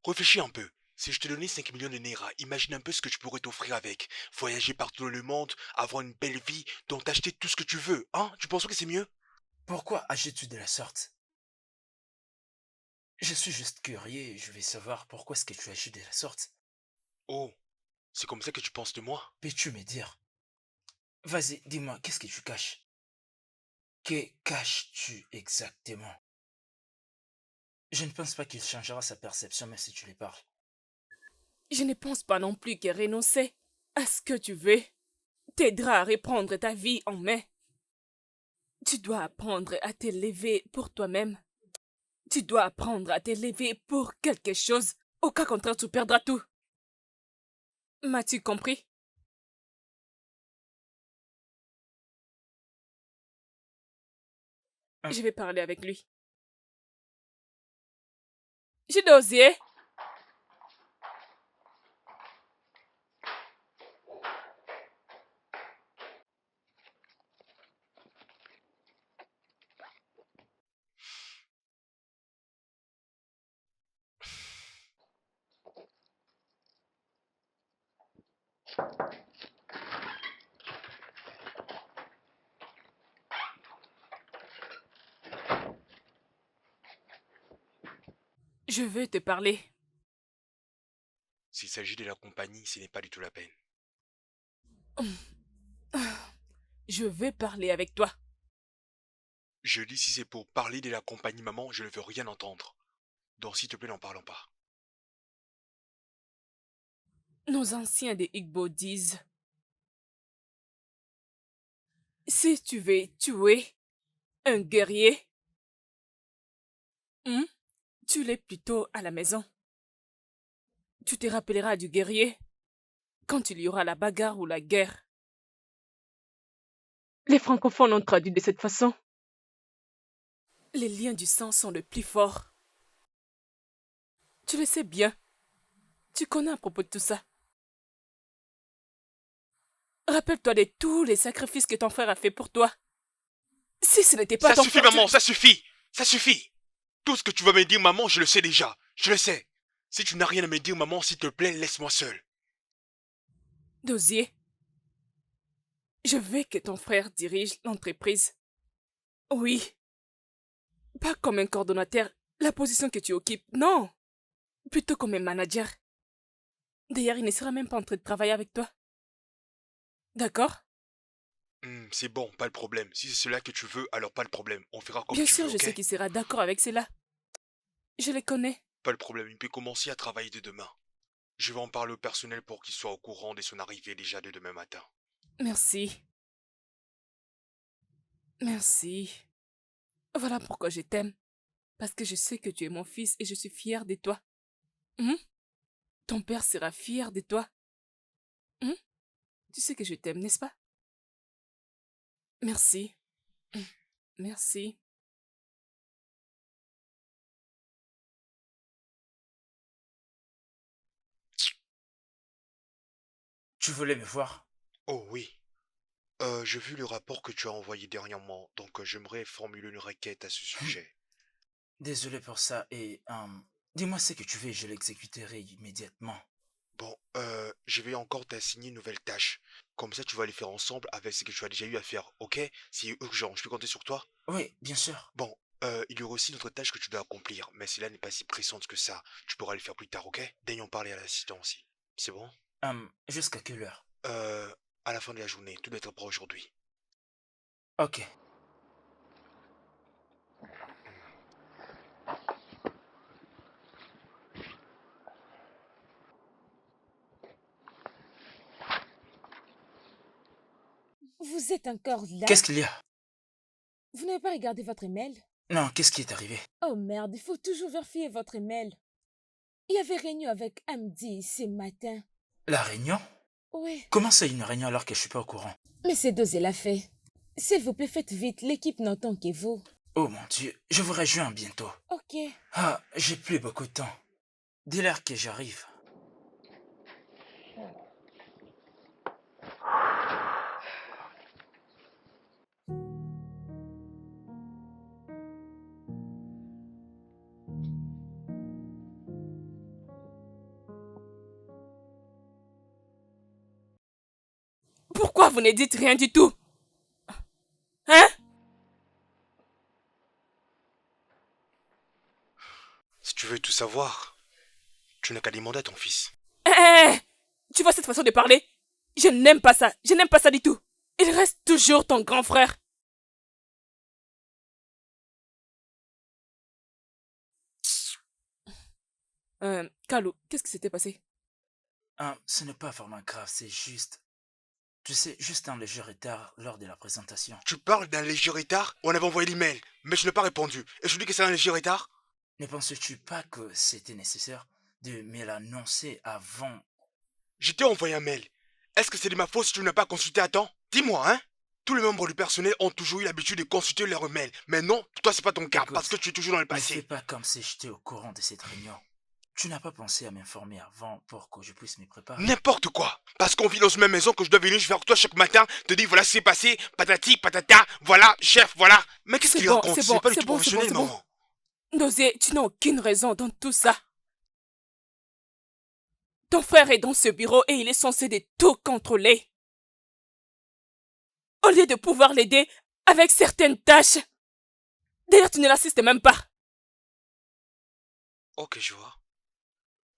Réfléchis un peu. Si je te donnais 5 millions de Naira, imagine un peu ce que je pourrais t'offrir avec. Voyager partout dans le monde, avoir une belle vie, donc t'acheter tout ce que tu veux, hein? Tu penses que c'est mieux? Pourquoi agis-tu de la sorte? Je suis juste curieux et je veux savoir pourquoi est-ce que tu agis de la sorte. Oh, c'est comme ça que tu penses de moi? Peux-tu me dire? Vas-y, dis-moi, qu'est-ce que tu caches? Que caches-tu exactement? Je ne pense pas qu'il changera sa perception même si tu lui parles. Je ne pense pas non plus que renoncer à ce que tu veux t'aidera à reprendre ta vie en main. Tu dois apprendre à t'élever pour toi-même. Tu dois apprendre à t'élever pour quelque chose. Au cas contraire, tu perdras tout. M'as-tu compris? Je vais parler avec lui. J'ai dosé. Je veux te parler. S'il s'agit de la compagnie, ce n'est pas du tout la peine. Je veux parler avec toi. Je dis si c'est pour parler de la compagnie maman, je ne veux rien entendre. Donc s'il te plaît, n'en parlons pas. Nos anciens des Igbo disent, si tu veux tuer un guerrier, tu l'es plutôt à la maison. Tu te rappelleras du guerrier quand il y aura la bagarre ou la guerre. Les francophones ont traduit de cette façon. Les liens du sang sont les plus forts. Tu le sais bien. Tu connais à propos de tout ça. Rappelle-toi de tous les sacrifices que ton frère a fait pour toi. Si ce n'était pas Ça ton suffit, frère, maman, ça suffit. Ça suffit. Tout ce que tu vas me dire, maman, je le sais déjà. Je le sais. Si tu n'as rien à me dire, maman, s'il te plaît, laisse-moi seul. Dosier, je veux que ton frère dirige l'entreprise. Oui. Pas comme un coordonnateur, la position que tu occupes, non. Plutôt comme un manager. D'ailleurs, il ne sera même pas en train de travailler avec toi. D'accord? C'est bon, pas de problème. Si c'est cela que tu veux, alors pas de problème. On fera comme Bien tu sûr, veux, je ok? sais qu'il sera d'accord avec cela. Je les connais. Pas de problème, il peut commencer à travailler de demain. Je vais en parler au personnel pour qu'il soit au courant de son arrivée déjà de demain matin. Merci. Merci. Voilà pourquoi je t'aime. Parce que je sais que tu es mon fils et je suis fière de toi. Ton père sera fier de toi. Tu sais que je t'aime, n'est-ce pas? Merci. Merci. Tu voulais me voir? Oh oui. J'ai vu le rapport que tu as envoyé dernièrement, donc j'aimerais formuler une requête à ce sujet. Désolé pour ça et dis-moi ce que tu veux et je l'exécuterai immédiatement. Bon, je vais encore t'assigner une nouvelle tâche. Comme ça, tu vas les faire ensemble avec ce que tu as déjà eu à faire, ok? C'est urgent, je peux compter sur toi? Oui, bien sûr. Bon, il y aura aussi une autre tâche que tu dois accomplir, mais cela n'est pas si pressante que ça. Tu pourras le faire plus tard, ok? Daigne en parler à l'assistant aussi. C'est bon? Jusqu'à quelle heure? À la fin de la journée, tout doit être prêt aujourd'hui. Ok. Vous êtes encore là? Qu'est-ce qu'il y a? Vous n'avez pas regardé votre email? Non, qu'est-ce qui est arrivé? Oh merde, il faut toujours vérifier votre email. Il y avait réunion avec Amdi ce matin. La réunion? Oui. Comment ça une réunion alors que je suis pas au courant? Mais c'est dosé l'a fait. S'il vous plaît, faites vite, l'équipe n'entend que vous. Oh mon Dieu, je vous rejoins bientôt. Ok. Ah, j'ai plus beaucoup de temps. Dis-leur que j'arrive. Pourquoi vous ne dites rien du tout? Hein? Si tu veux tout savoir, tu n'as qu'à demander à ton fils. Tu vois cette façon de parler? Je n'aime pas ça. Je n'aime pas ça du tout. Il reste toujours ton grand frère. Kalou, qu'est-ce qui s'était passé? Ce n'est pas vraiment grave, c'est juste... Tu sais, juste un léger retard lors de la présentation. Tu parles d'un léger retard? On avait envoyé l'email, mais je n'ai pas répondu. Et je dis que c'est un léger retard? Ne penses-tu pas que c'était nécessaire de me l'annoncer avant? Je t'ai envoyé un mail. Est-ce que c'est de ma faute si tu n'as pas consulté à temps? Dis-moi, hein? Tous les membres du personnel ont toujours eu l'habitude de consulter leurs mails. Mais non, toi c'est pas ton cas, Écoute, parce que tu es toujours dans le ne fais passé. pas comme si j'étais au courant de cette réunion. Tu n'as pas pensé à m'informer avant pour que je puisse me préparer? N'importe quoi. Parce qu'on vit dans une même maison que je dois venir vers toi chaque matin, te dire voilà ce qui s'est passé, patati, patata, voilà, chef, voilà. Mais qu'est-ce qu'il raconte? c'est bon, C'est pas du c'est tout bon, professionnel, c'est bon. maman. Dosier, tu n'as aucune raison dans tout ça. Ton frère est dans ce bureau et il est censé de tout contrôler. Au lieu de pouvoir l'aider avec certaines tâches. D'ailleurs, tu ne l'assistes même pas. Ok, je vois.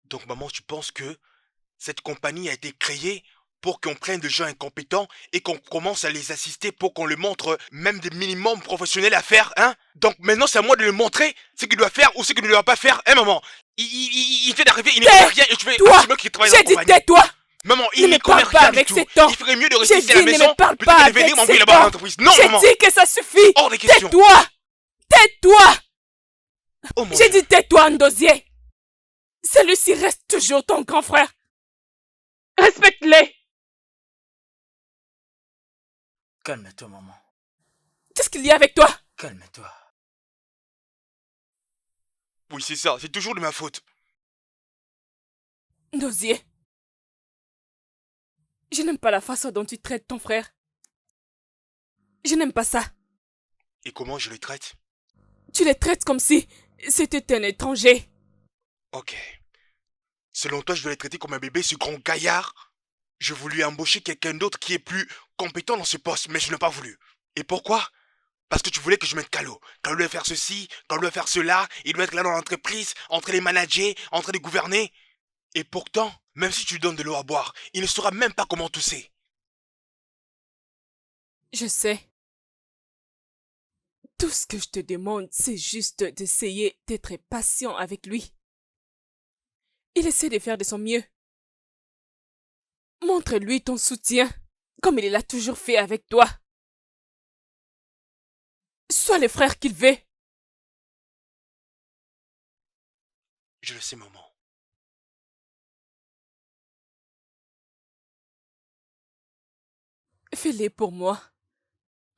Donc maman, tu penses que cette compagnie a été créée pour qu'on prenne des gens incompétents et qu'on commence à les assister pour qu'on leur montre même des minimums professionnels à faire, hein? Donc maintenant c'est à moi de lui montrer ce qu'il doit faire ou ce qu'il ne doit pas faire, hein maman? Il vient d'arriver, il ne connaît rien et tu fais Toi, qui travaille dans la j'ai dit compagnie. tais-toi. Maman, Ne il me n'y connaît parle pas rien du avec tout. ces temps. Il ferait mieux de J'ai rester ici à la dit ne maison me parle plutôt pas que de venir avec m'envoyer ces là-bas à temps. l'entreprise. Non J'ai maman! dit que ça suffit. Hors des questions. Tais-toi. Tais-toi. Oh mon J'ai Dieu. dit tais-toi, Ndosier. Celui-ci reste toujours ton grand frère. Respecte-les. Calme-toi, maman. Qu'est-ce qu'il y a avec toi? Calme-toi. Oui, c'est ça, c'est toujours de ma faute. Ndosier. Je n'aime pas la façon dont tu traites ton frère. Je n'aime pas ça. Et comment je les traite? Tu les traites comme si c'était un étranger. Ok. Selon toi, je dois les traiter comme un bébé, ce grand gaillard? Je voulais embaucher quelqu'un d'autre qui est plus compétent dans ce poste, mais je n'ai pas voulu. Et pourquoi? Parce que tu voulais que je mette Calo. Calo doit faire ceci, Calo doit faire cela, il doit être là dans l'entreprise, en train de manager, en train de gouverner. Et pourtant, même si tu lui donnes de l'eau à boire, il ne saura même pas comment tousser. Je sais. Tout ce que je te demande, c'est juste d'essayer d'être patient avec lui. Il essaie de faire de son mieux. Montre-lui ton soutien, comme il l'a toujours fait avec toi. Sois le frère qu'il veut. Je le sais, maman. Fais-le pour moi.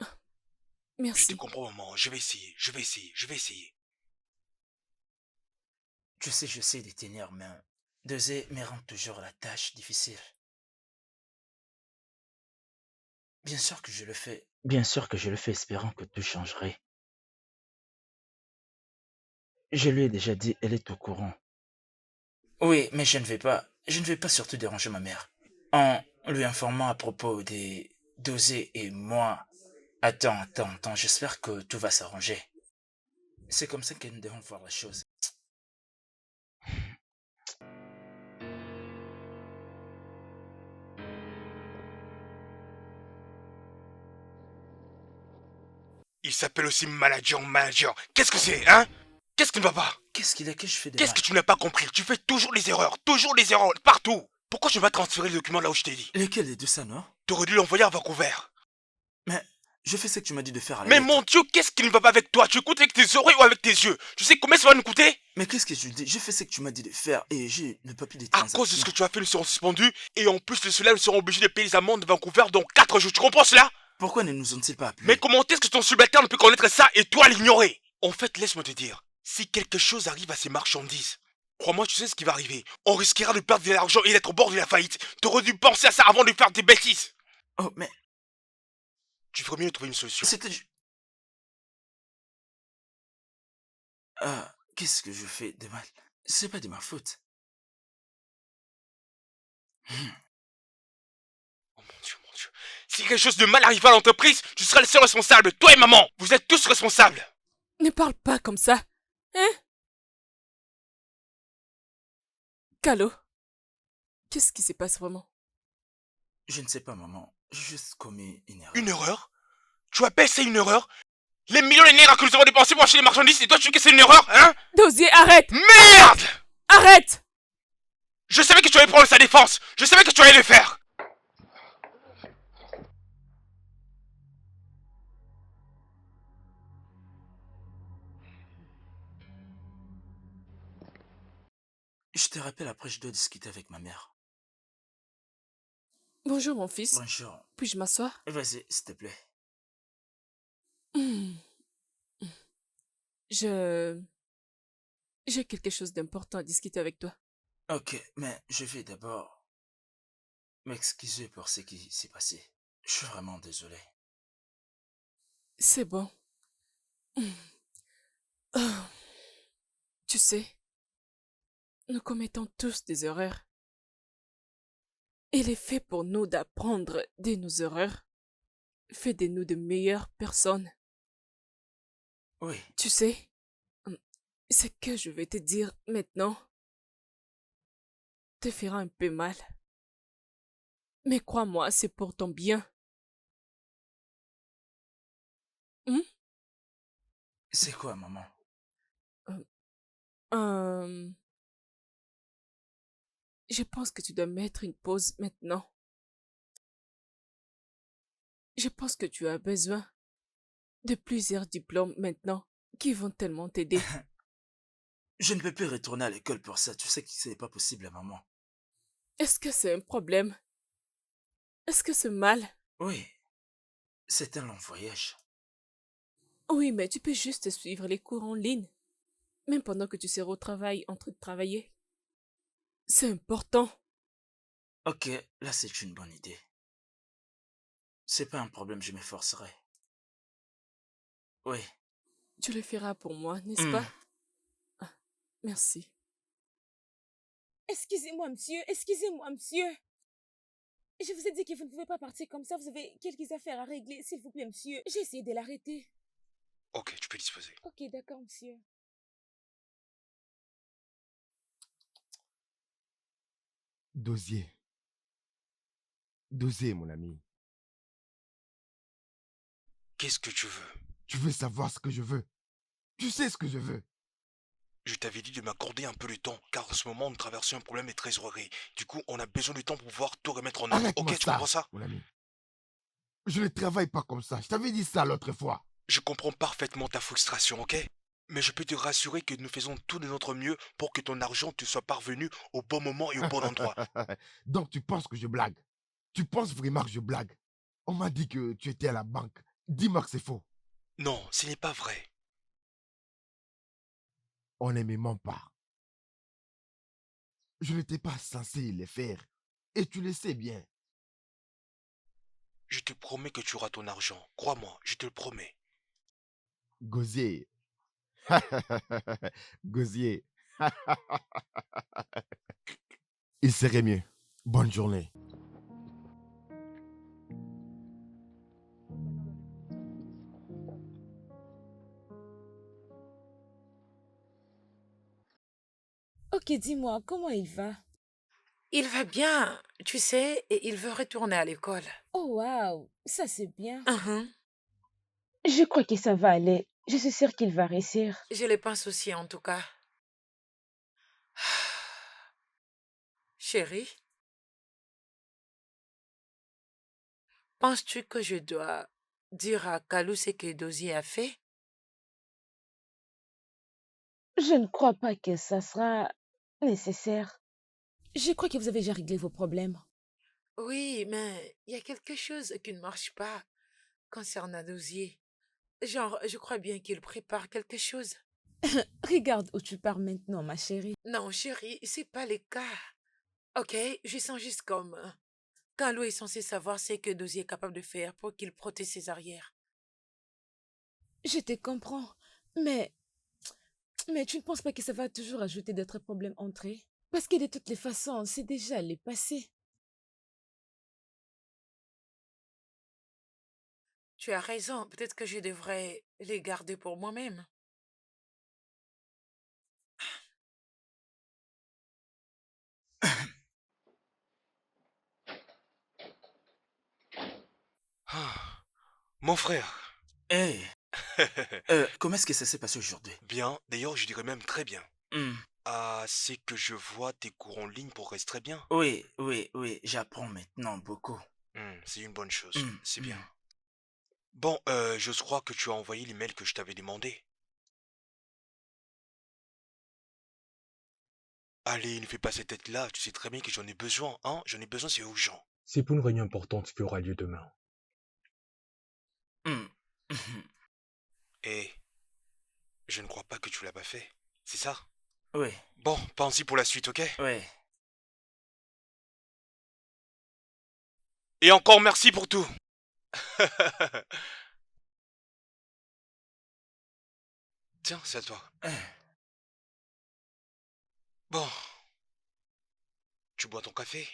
Je te Merci. comprends, maman. Je vais essayer, je vais essayer, je vais essayer. Tu sais, je sais de tenir, mais Dosé me rend toujours la tâche difficile. Bien sûr que je le fais. Bien sûr que je le fais espérant que tout changerait. Je lui ai déjà dit, elle est au courant. Oui, mais je ne vais pas surtout déranger ma mère. En lui informant à propos des Dosé et moi. Attends, j'espère que tout va s'arranger. C'est comme ça que nous devons voir la chose. Il s'appelle aussi manager. Qu'est-ce que c'est, hein? Qu'est-ce qui ne va pas? Qu'est-ce qu'il a que je fais de Qu'est-ce mal? que tu n'as pas compris? Tu fais toujours des erreurs, partout. Pourquoi je vais transférer le document là où je t'ai dit? Lequel des deux ça, non? T'aurais dû l'envoyer à Vancouver. Mais je fais ce que tu m'as dit de faire à la Mais lettre. mon Dieu, qu'est-ce qui ne va pas avec toi? Tu écoutes avec tes oreilles ou avec tes yeux? Tu sais combien ça va nous coûter? Mais qu'est-ce que je dis? Je fais ce que tu m'as dit de faire et j'ai le papier des À transactions. cause de ce que tu as fait, nous serons suspendus. Et en plus de cela, nous serons obligés de payer les amendes de Vancouver dans 4 jours. Tu comprends cela? Pourquoi ne nous ont-ils pas appelés? Mais comment est-ce que ton subalterne peut connaître ça et toi l'ignorer? En fait, laisse-moi te dire. Si quelque chose arrive à ces marchandises, crois-moi, tu sais ce qui va arriver. On risquera de perdre de l'argent et d'être au bord de la faillite. T'aurais dû penser à ça avant de faire des bêtises. Oh, mais Tu ferais mieux de trouver une solution. c'était... Ah, qu'est-ce que je fais de mal? C'est pas de ma faute. Oh mon Dieu. Si quelque chose de mal arrive à l'entreprise, tu seras le seul responsable. Toi et maman, vous êtes tous responsables. Ne parle pas comme ça. Hein? Calo, qu'est-ce qui se passe vraiment? Je ne sais pas, maman. J'ai juste commis une erreur. Une erreur? Tu appelles ça une erreur? Les millions de nerfs que nous avons dépensés pour acheter les marchandises, et toi tu dis que c'est une erreur, hein? Dosier, arrête! Merde! Arrête! Je savais que tu allais prendre sa défense. Je savais que tu allais le faire. Je te rappelle après, je dois discuter avec ma mère. Bonjour, mon fils. Bonjour. Puis-je m'asseoir? Vas-y, s'il te plaît. Hmm, Je... J'ai quelque chose d'important à discuter avec toi. Ok, mais je vais d'abord m'excuser pour ce qui s'est passé. Je suis vraiment désolé. C'est bon. Hmm. Ah, tu sais, nous commettons tous des erreurs. Il est fait pour nous d'apprendre de nos erreurs. Fait de nous de meilleures personnes. Oui, Tu sais, hmm, ce que je vais te dire maintenant te fera un peu mal. Mais crois-moi, c'est pour ton bien. Hmm? c'est quoi, maman? Euh, euh, je pense que tu dois mettre une pause maintenant. Je pense que tu as besoin de plusieurs diplômes maintenant qui vont tellement t'aider. Je ne peux plus retourner à l'école pour ça. Tu sais que ce n'est pas possible, maman. Est-ce que c'est un problème? Est-ce que c'est mal? Oui, c'est un long voyage. Oui, mais tu peux juste suivre les cours en ligne, même pendant que tu seras au travail en train de travailler. C'est important. Ok, là c'est une bonne idée. C'est pas un problème, je m'efforcerai. Oui. Tu le feras pour moi, n'est-ce Hmm. pas? Ah, merci. Excusez-moi, monsieur. Excusez-moi, monsieur. Je vous ai dit que vous ne pouvez pas partir comme ça. Vous avez quelques affaires à régler. S'il vous plaît, monsieur. J'ai essayé de l'arrêter. Ok, tu peux disposer. Ok, d'accord, monsieur. Dosier. Dosier, mon ami. Qu'est-ce que tu veux? Tu veux savoir ce que je veux? Tu sais ce que je veux. Je t'avais dit de m'accorder un peu de temps, car en ce moment, nous traversons un problème de trésorerie. Du coup, on a besoin de temps pour pouvoir tout remettre en ordre. Arrête-moi Ok, tu ça, comprends ça? mon ami. Je ne travaille pas comme ça. Je t'avais dit ça l'autre fois. Je comprends parfaitement ta frustration, ok? Mais je peux te rassurer que nous faisons tout de notre mieux pour que ton argent te soit parvenu au bon moment et au bon endroit. Donc tu penses que je blague? Tu penses vraiment que je blague? On m'a dit que tu étais à la banque. Dis-moi que c'est faux. Non, ce n'est pas vrai. On ne me ment pas. Je n'étais pas censé les faire. Et tu le sais bien. Je te promets que tu auras ton argent. Crois-moi, je te le promets. Gosier. Gosier. Il serait mieux. Bonne journée. Ok, dis-moi, comment il va? Il va bien, tu sais, et il veut retourner à l'école. Oh, waouh, ça c'est bien. Mhm. Je crois que ça va aller. Je suis sûre qu'il va réussir. Je le pense aussi, en tout cas. Chérie, penses-tu que je dois dire à Kalou ce que Dozie a fait? Je ne crois pas que ça sera nécessaire. Je crois que vous avez déjà réglé vos problèmes. Oui, mais il y a quelque chose qui ne marche pas concernant Dozier. Genre, je crois bien qu'il prépare quelque chose. Regarde où tu pars maintenant, ma chérie. Non, chérie, c'est pas le cas. Ok, je sens juste comme Kalou est censé savoir ce que Dozier est capable de faire pour qu'il protège ses arrières. Je te comprends, mais tu ne penses pas que ça va toujours ajouter d'autres problèmes entre eux? Parce que de toutes les façons, c'est déjà le passé. Tu as raison, peut-être que je devrais les garder pour moi-même. Ah, mon frère. Hé, comment est-ce que ça s'est passé aujourd'hui? Bien, d'ailleurs, je dirais même très bien. Hmm. Ah, c'est que je vois tes cours en ligne progressent très bien. Oui, oui, oui, j'apprends maintenant beaucoup. C'est une bonne chose, Hmm, c'est hmm. bien. Bon, je crois que tu as envoyé l'email que je t'avais demandé. Allez, ne fais pas cette tête-là, tu sais très bien que j'en ai besoin, hein? J'en ai besoin, c'est urgent. C'est pour une réunion importante qui aura lieu demain. Hmm. Mhm. Et je ne crois pas que tu l'as pas fait, c'est ça? Oui, Bon, pense-y pour la suite, ok? oui. Et encore merci pour tout. Tiens, c'est à toi. Bon, tu bois ton café?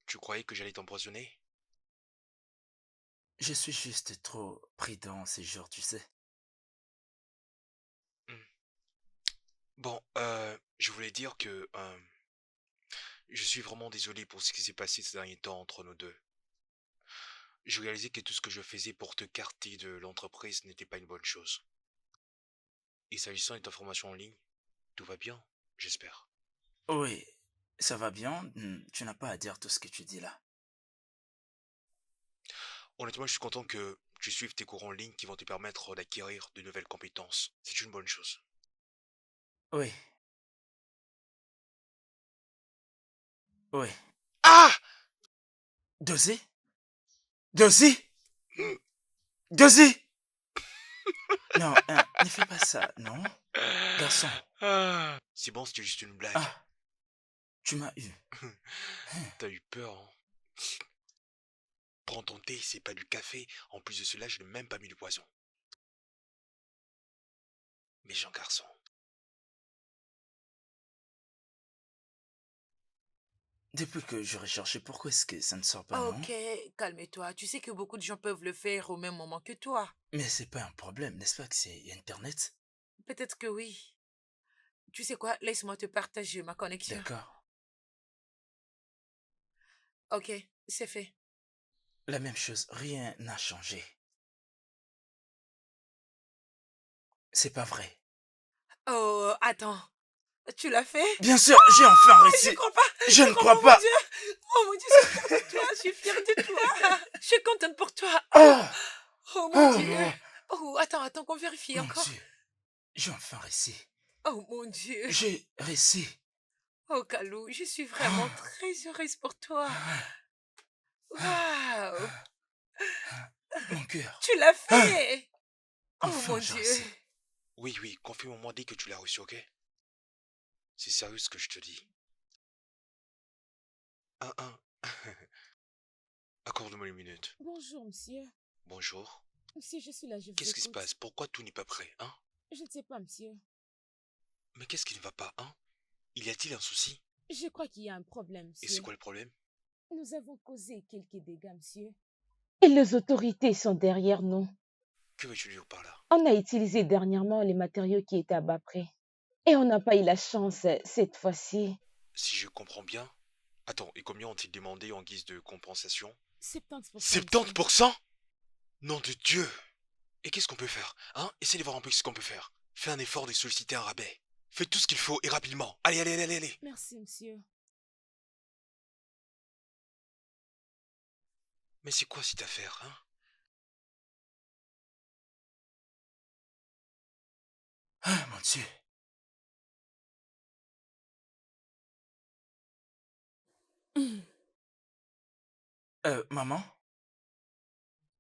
Tu croyais que j'allais t'empoisonner? Je suis juste trop pris dans ces jours, tu sais. Bon, je voulais dire que je suis vraiment désolé pour ce qui s'est passé ces derniers temps entre nous deux. Je réalisais que tout ce que je faisais pour te carter de l'entreprise n'était pas une bonne chose. Et s'agissant de ta formation en ligne, tout va bien, j'espère. Oui, ça va bien. Tu n'as pas à dire tout ce que tu dis là. Honnêtement, je suis content que tu suives tes cours en ligne qui vont te permettre d'acquérir de nouvelles compétences. C'est une bonne chose. Oui, oui. Ah! Dosé? Dosé? Dosé? Non, ne fais pas ça, non? Garçon. Ah! C'est bon, c'était juste une blague. Ah, tu m'as eu. T'as eu peur, hein? Prends ton thé, c'est pas du café. En plus de cela, je n'ai même pas mis de poison. Méchant garçon. Depuis que j'aurais cherché, pourquoi est-ce que ça ne sort pas, non? Ok, calme-toi. Tu sais que beaucoup de gens peuvent le faire au même moment que toi. Mais c'est pas un problème, n'est-ce pas que c'est Internet? Peut-être que oui. Tu sais quoi? Laisse-moi te partager ma connexion. D'accord. Ok, c'est fait. La même chose, rien n'a changé. C'est pas vrai. Oh, attends. Tu l'as fait? Bien sûr, j'ai enfin Je réussi. crois pas. Je ne crois Oh mon pas. Dieu. Oh mon Dieu, je suis fière de toi. Je suis fière de toi. Je suis contente pour toi. Ah, Oh mon ah, Dieu. mon Oh, attends qu'on vérifie encore. Dieu. J'ai enfin réussi. Oh mon Dieu. J'ai réussi. Oh, Kalou, je suis vraiment très heureuse pour toi. Waouh. Mon cœur. Tu l'as fait. Oh Enfin, mon j'ai Dieu. réussi. Oui, confirme-moi dès que tu l'as reçu, ok? C'est sérieux ce que je te dis. Un. Accorde-moi une minute. Bonjour, monsieur. Bonjour. Monsieur, je suis là, je vous Qu'est-ce qui se écoute. passe? Pourquoi tout n'est pas prêt, hein? Je ne sais pas, monsieur. Mais qu'est-ce qui ne va pas, hein? Y a-t-il un souci? Je crois qu'il y a un problème, Et c'est monsieur. quoi le problème? Nous avons causé quelques dégâts, monsieur. Et les autorités sont derrière nous. Que veux-tu dire par là? On a utilisé dernièrement les matériaux qui étaient à bas prix. Et on n'a pas eu la chance cette fois-ci. Si je comprends bien... Attends, et combien ont-ils demandé en guise de compensation? 70%. 70%? Nom de Dieu! Et qu'est-ce qu'on peut faire, hein? Essaye de voir un peu ce qu'on peut faire. Fais un effort de solliciter un rabais. Fais tout ce qu'il faut et rapidement. Allez. Merci, monsieur. Mais c'est quoi cette affaire, hein? Ah, mon Dieu. Maman,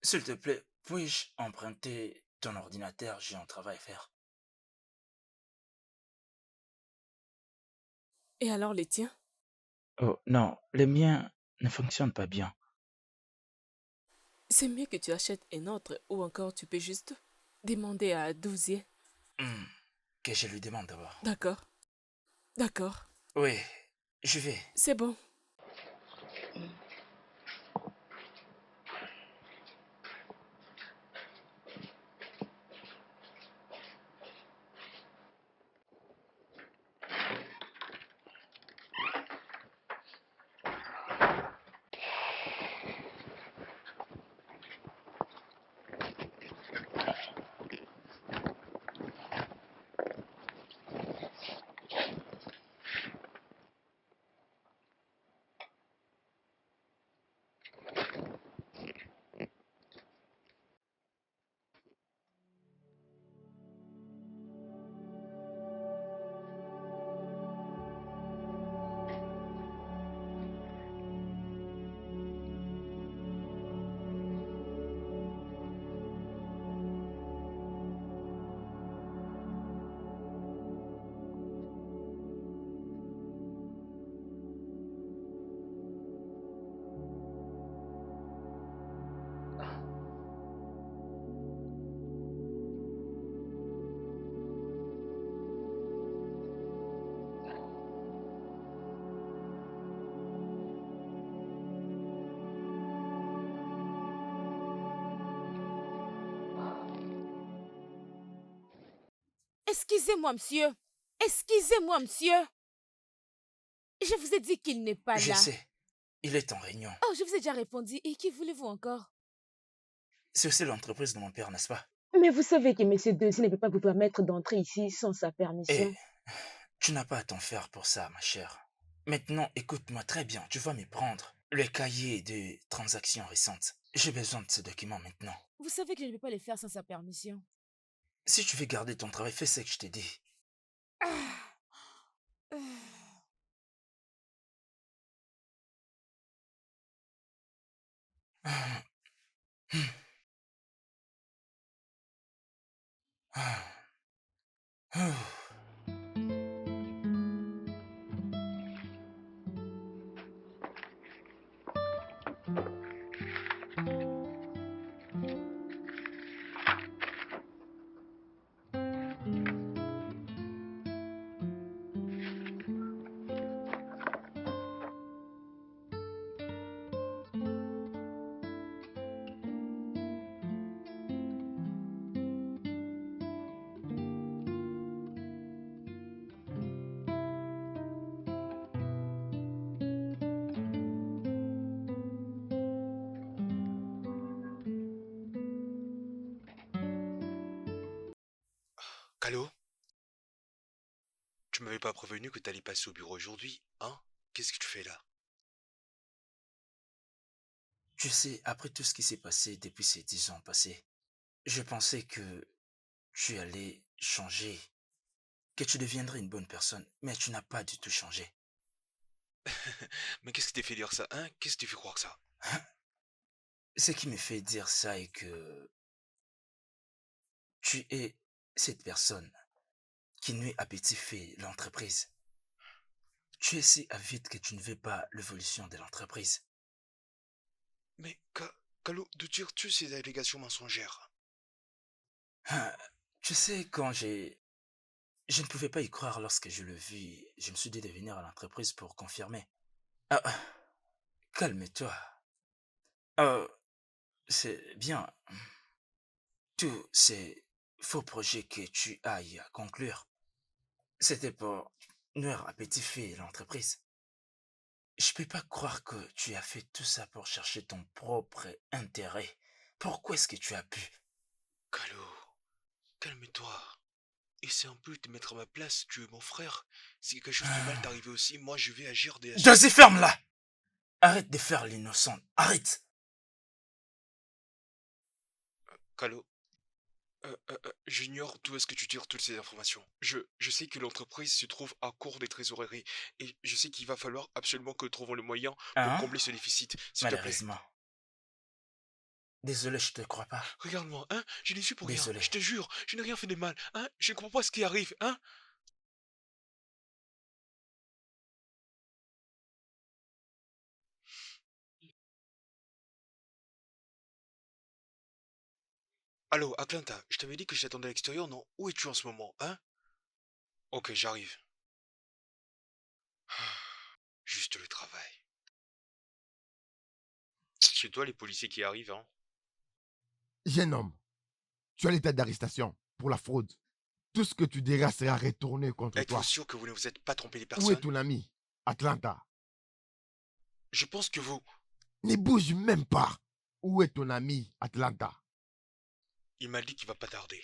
s'il te plaît, puis-je emprunter ton ordinateur? J'ai un travail à faire. Et alors les tiens? Oh, non, le mien ne fonctionne pas bien. C'est mieux que tu achètes un autre ou encore tu peux juste demander à Douzier. Hmm, que je lui demande d'abord. D'accord. D'accord. Oui, je vais. C'est bon. Excusez-moi, monsieur. Excusez-moi, monsieur. Je vous ai dit qu'il n'est pas Je là. sais, il est en réunion. Oh, je vous ai déjà répondu. Et qui voulez-vous encore? C'est aussi l'entreprise de mon père, n'est-ce pas? Mais vous savez que monsieur Deuxier ne peut pas vous permettre d'entrer ici sans sa Et permission. tu n'as pas à t'en faire pour ça, ma chère. Maintenant, écoute-moi très bien, tu vas m'y prendre. Le cahier de transactions récentes. J'ai besoin de ce document maintenant. Vous savez que je ne peux pas le faire sans sa permission. Si tu veux garder ton travail, fais ce que je t'ai dit. Ah. Ah. Ah. Ah. Ah. Calo, tu m'avais pas prévenu que t'allais passer au bureau aujourd'hui, hein? Qu'est-ce que tu fais là? Tu sais, après tout ce qui s'est passé depuis ces 10 ans passés, je pensais que tu allais changer, que tu deviendrais une bonne personne, mais tu n'as pas du tout changé. Mais qu'est-ce qui t'a fait dire ça, hein? Qu'est-ce qui t'a fait croire ça? Ce qui me fait dire ça est que tu es cette personne qui nuit à petit feu l'entreprise. Tu es si avide que tu ne veux pas l'évolution de l'entreprise. Mais, Calo, d'où tires-tu ces allégations mensongères? Ah, tu sais, je ne pouvais pas y croire lorsque je le vis. Je me suis dit de venir à l'entreprise pour confirmer. Ah, calme-toi. Euh, c'est bien. Tous ces faux projets que tu ailles à conclure, c'était pour nuire à petit feu l'entreprise. Je peux pas croire que tu as fait tout ça pour chercher ton propre intérêt. Pourquoi est-ce que tu as pu? Calo, calme-toi. Essaie un peu de te mettre à ma place, tu es mon frère. Si quelque chose de mal t'arrive aussi, moi je vais agir des... Vas-y, ferme-la! Arrête de faire l'innocent. Arrête! Calo, j'ignore d'où est-ce que tu tires toutes ces informations. Je sais que l'entreprise se trouve à court des trésoreries et je sais qu'il va falloir absolument que nous trouvons le moyen pour Hein? combler ce déficit, s'il te plaît. Malheureusement. Désolé, je te crois pas. Regarde-moi, hein, je n'ai su pour rien, Désolé. je te jure, je n'ai rien fait de mal, hein, je ne comprends pas ce qui arrive, hein. Allô, Atlanta, je t'avais dit que je t'attendais à l'extérieur, non? Où es-tu en ce moment, hein? Ok, j'arrive. Juste le travail. C'est toi les policiers qui arrivent, hein? Jeune homme, tu as l'état d'arrestation pour la fraude. Tout ce que tu diras sera retourné contre Êtes-vous toi. sûr que vous ne vous êtes pas trompé les Où est personnes? ton ami, Atlanta? Je pense que vous... Ne bouge même pas. Où est ton ami, Atlanta? Il m'a dit qu'il va pas tarder.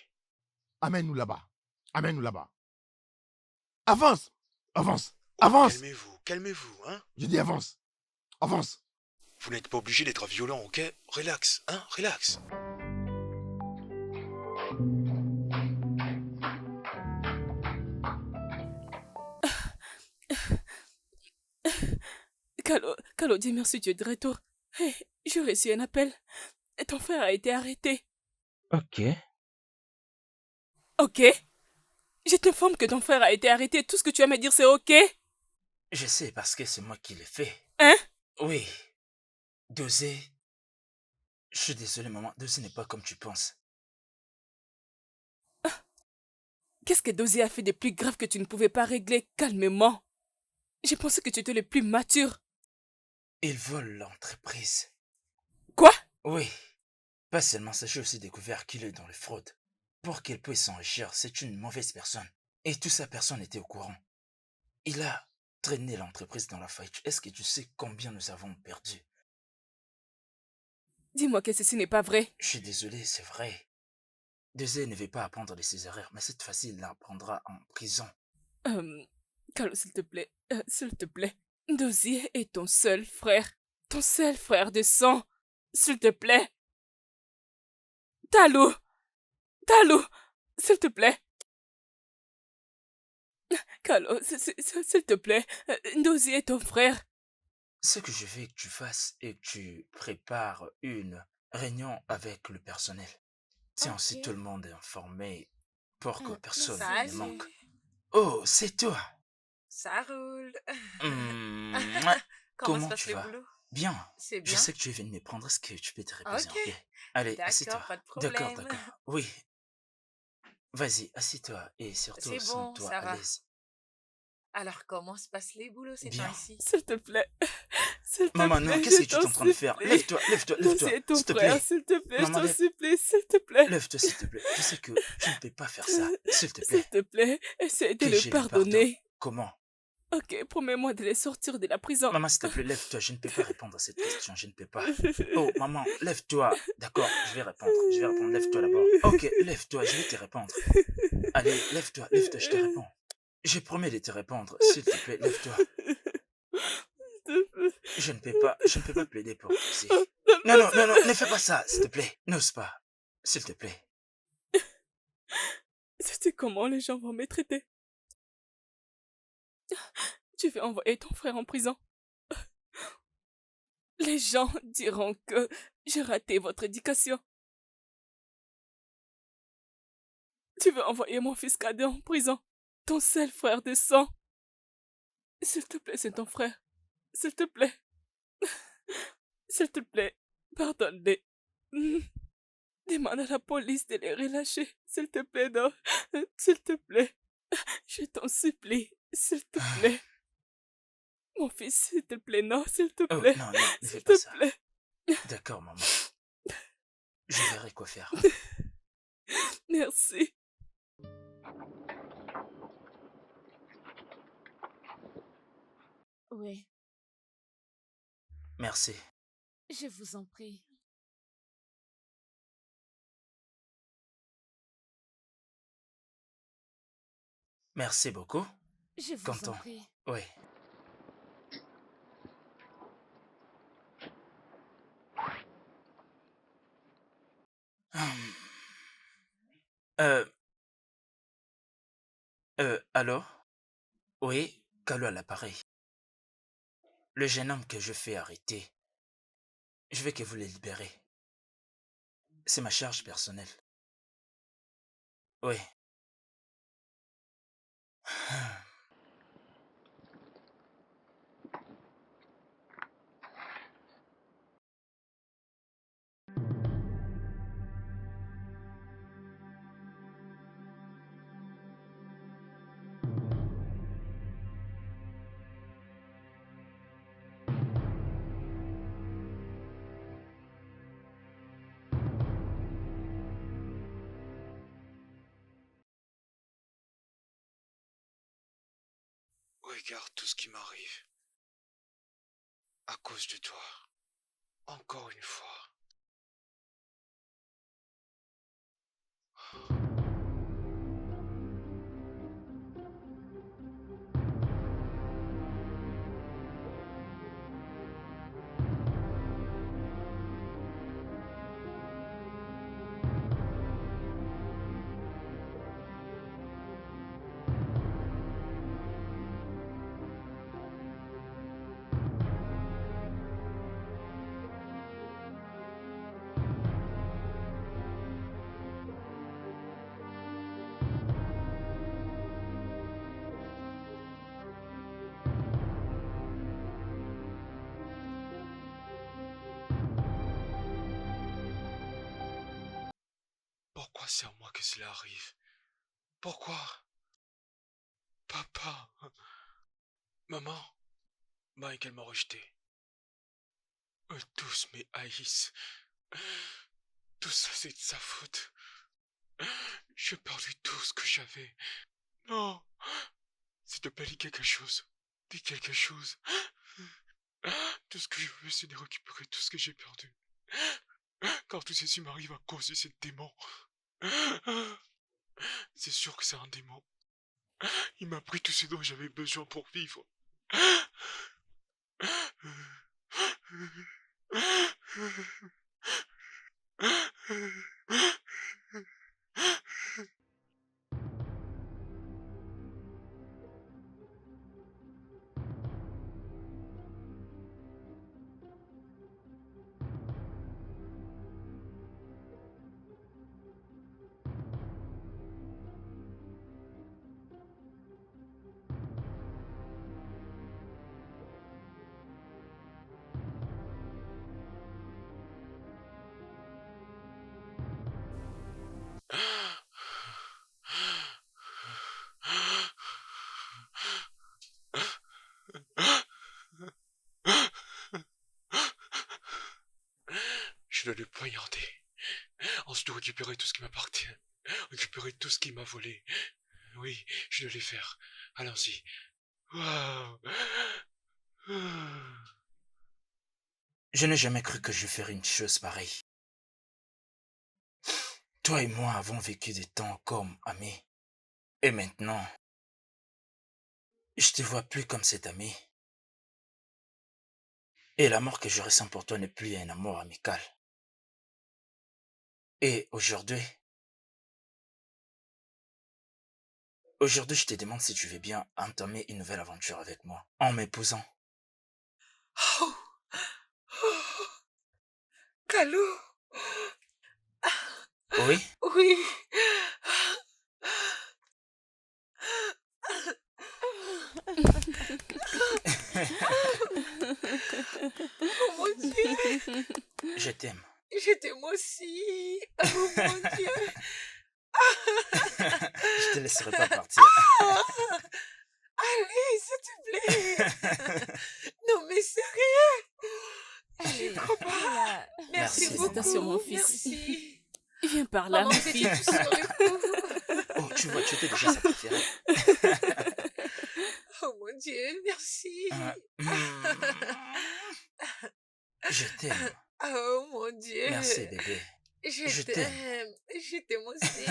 Amène-nous là-bas. Amène-nous là-bas. Avance. Avance. Oh, Avance. calmez-vous, hein? Je dis avance. Avance. Vous n'êtes pas obligé d'être violent, ok? Relax, hein? Relax. Calo, dis merci, tu es de retour. Hey, j'ai reçu un appel. Ton frère a été arrêté. Ok. Ok? Je t'informe que ton frère a été arrêté. Tout ce que tu as à me dire, c'est ok? Je sais parce que c'est moi qui l'ai fait. Hein? Oui. Dosé. Je suis désolé, maman. Dosé n'est pas comme tu penses. Qu'est-ce que Dozie a fait de plus grave que tu ne pouvais pas régler calmement? J'ai pensé que tu étais le plus mature. Il vole l'entreprise. Quoi? Oui. Pas seulement ça, j'ai aussi découvert qu'il est dans les fraudes. pour qu'il puisse s'enrichir, c'est une mauvaise personne. Et toute sa personne était au courant. Il a traîné l'entreprise dans la faillite. Est-ce que tu sais combien nous avons perdu? Dis-moi que ceci n'est pas vrai. Je suis désolé, c'est vrai. Désiré ne veut pas apprendre de ses erreurs, mais cette fois-ci, il l'apprendra en prison. Carlo, s'il te plaît. S'il te plaît. Dozier est ton seul frère. Ton seul frère de sang. S'il te plaît. Talou. Talou. S'il te plaît. Carlo, s'il te plaît. Dozier est ton frère. Ce que je veux que tu fasses est que tu prépares une réunion avec le personnel. C'est ainsi Ok. tout le monde est informé pour que personne Merci. ne manque. Oh, c'est toi. Ça roule. Mouah. Comment se Comment passe tu le vas? boulot? Bien. C'est Je bien? sais que tu es venu me prendre. Est-ce que tu peux te reposer un Ok. peu? Allez, assieds-toi. D'accord, pas de D'accord, problème. d'accord. Oui. Vas-y, assieds-toi et surtout C'est bon, sens-toi ça à va. l'aise. Alors, comment se passent les boulots ces Bien. temps-ci? S'il te plaît. S'il te Maman, non, plaît, qu'est-ce je que tu es t'en en train de faire? supplie. Lève-toi, lève-toi, lève-toi. Dozier est ton S'il te frère, plaît. s'il te plaît, je Maman, t'en lève. supplie, s'il te plaît. Lève-toi, s'il te plaît. Je sais que tu ne peux pas faire ça. S'il te S'il plaît. te plaît, essaie de Que le je le pardonne. pardonner. Comment? Ok, promets-moi de les sortir de la prison. Maman, s'il te plaît, lève-toi. Je ne peux pas répondre à cette question. Je ne peux pas. Oh, maman, lève-toi. D'accord, je vais répondre. Je vais répondre. Lève-toi d'abord. Ok, lève-toi. Je vais te répondre. Allez, lève-toi, lève-toi. Je te réponds. Je promets de te répondre. S'il te plaît, lève-toi. Je ne peux pas plaider pour Dozier. Non, non, non, non, ne fais pas ça, s'il te plaît. N'ose pas. S'il te plaît. C'est comment les gens vont me traiter. Tu veux envoyer ton frère en prison. Les gens diront que j'ai raté votre éducation. Tu veux envoyer mon fils cadet en prison. Ton seul frère de sang. S'il te plaît, c'est ton frère. S'il te plaît. S'il te plaît, pardonne-les. Demande à la police de les relâcher. S'il te plaît, non. S'il te plaît. Je t'en supplie. S'il te plaît. Mon fils, s'il te plaît, non, s'il te Oh, plaît. non, non, ne fais S'il pas te ça. plaît. D'accord, maman. Je verrai quoi faire. Merci. Oui, Merci. je vous en prie. Merci beaucoup. Je vous Content. en prie. Oui. Hum. Allô? Oui, Kalu à l'appareil. Le jeune homme que je fais arrêter, je veux que vous le libérez. C'est ma charge personnelle. Oui. Regarde tout ce qui m'arrive. À cause de toi. Encore une fois. Pourquoi c'est à moi que cela arrive? Pourquoi? Papa. Maman. Michael m'a rejeté. Eux tous me haïssent. Tout ça c'est de sa faute. J'ai perdu tout ce que j'avais. Non. S'il te plaît, dis quelque chose. Dis quelque chose. Tout ce que je veux, c'est de récupérer tout ce que j'ai perdu. Car tout ceci m'arrive à cause de ce démon. C'est sûr que c'est un démon. Il m'a pris tout ce dont j'avais besoin pour vivre. Je dois le poignarder. Ensuite de récupérer tout ce qui m'appartient. Récupérer tout ce qui m'a volé. Oui, je dois le faire. Allons-y. Waouh. Je n'ai jamais cru que je ferais une chose pareille. Toi et moi avons vécu des temps comme amis. Et maintenant, je te vois plus comme cet ami. Et l'amour que je ressens pour toi n'est plus un amour amical. Et aujourd'hui, je te demande si tu veux bien entamer une nouvelle aventure avec moi, en m'épousant. Oh, oh, Kalou. Oui? Oui. Oh mon Dieu. Je t'aime. Je t'aime aussi. Oh mon Dieu. Je te laisserai pas partir. Allez, s'il te plaît. Non, mais sérieux. J'y crois pas. Merci beaucoup. Félicitations, mon fils. Merci. Viens par là, Maman, ma c'était fille. tout sur le coup. Oh, tu vois, tu étais déjà sacrifié. Oh mon Dieu, merci. Je t'aime. Oh mon Dieu. Merci, bébé. Je t'aime. Je t'aime aussi.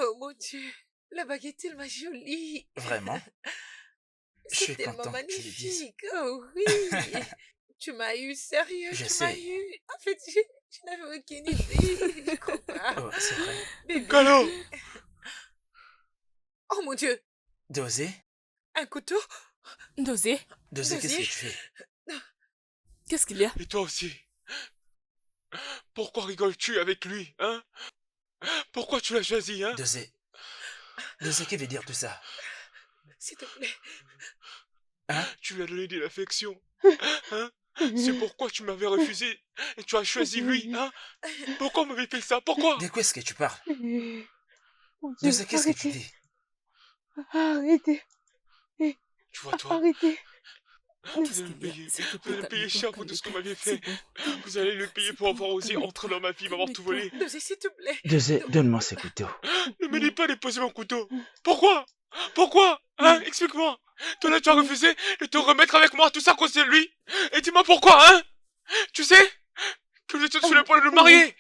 Oh mon Dieu. La baguette, elle m'a jolie. Vraiment? Je suis C'est tellement content que tu le dises. magnifique. Oh oui. Tu m'as eu sérieux. Je Tu sais. m'as eu. En fait, je n'avais aucune idée. Je crois pas. Oh, c'est vrai. Bébé. Kalou. Oh mon Dieu. Dosé? Un couteau. Dosé, Dosé, qu'est-ce que Dosé. tu fais? qu'est-ce qu'il y a? Et toi aussi. Pourquoi rigoles-tu avec lui, hein? Pourquoi tu l'as choisi, hein? Dosé. Dosé, que veut dire tout ça? S'il te plaît. Hein? Tu lui as donné de l'affection. Hein? C'est pourquoi tu m'avais refusé et tu as choisi lui, hein? Pourquoi on m'avait fait ça? Pourquoi? De quoi est-ce que tu parles? Mon Dieu, Dosé, qu'est-ce que tu arrêtez. dis? Arrêtez. Tu vois, toi, Arrêtez. vous Qu'est-ce allez me qu'il y a? payer. S'il te Vous plaît, allez me payer calme-toi, cher pour tout ce qu'on calme-toi. m'avait C'est fait. bon. Vous allez le payer pour avoir osé entrer dans ma vie, m'avoir tout volé. Dosé, s'il te plaît. Dosé, donne-moi ce couteau. Ne me dis pas de poser mon couteau. Pourquoi? Pourquoi? Hein? Explique-moi. Toi là, tu as refusé de te remettre avec moi, tout ça à cause de lui. Et dis-moi pourquoi, hein? Tu sais que je suis sur le point de le marier.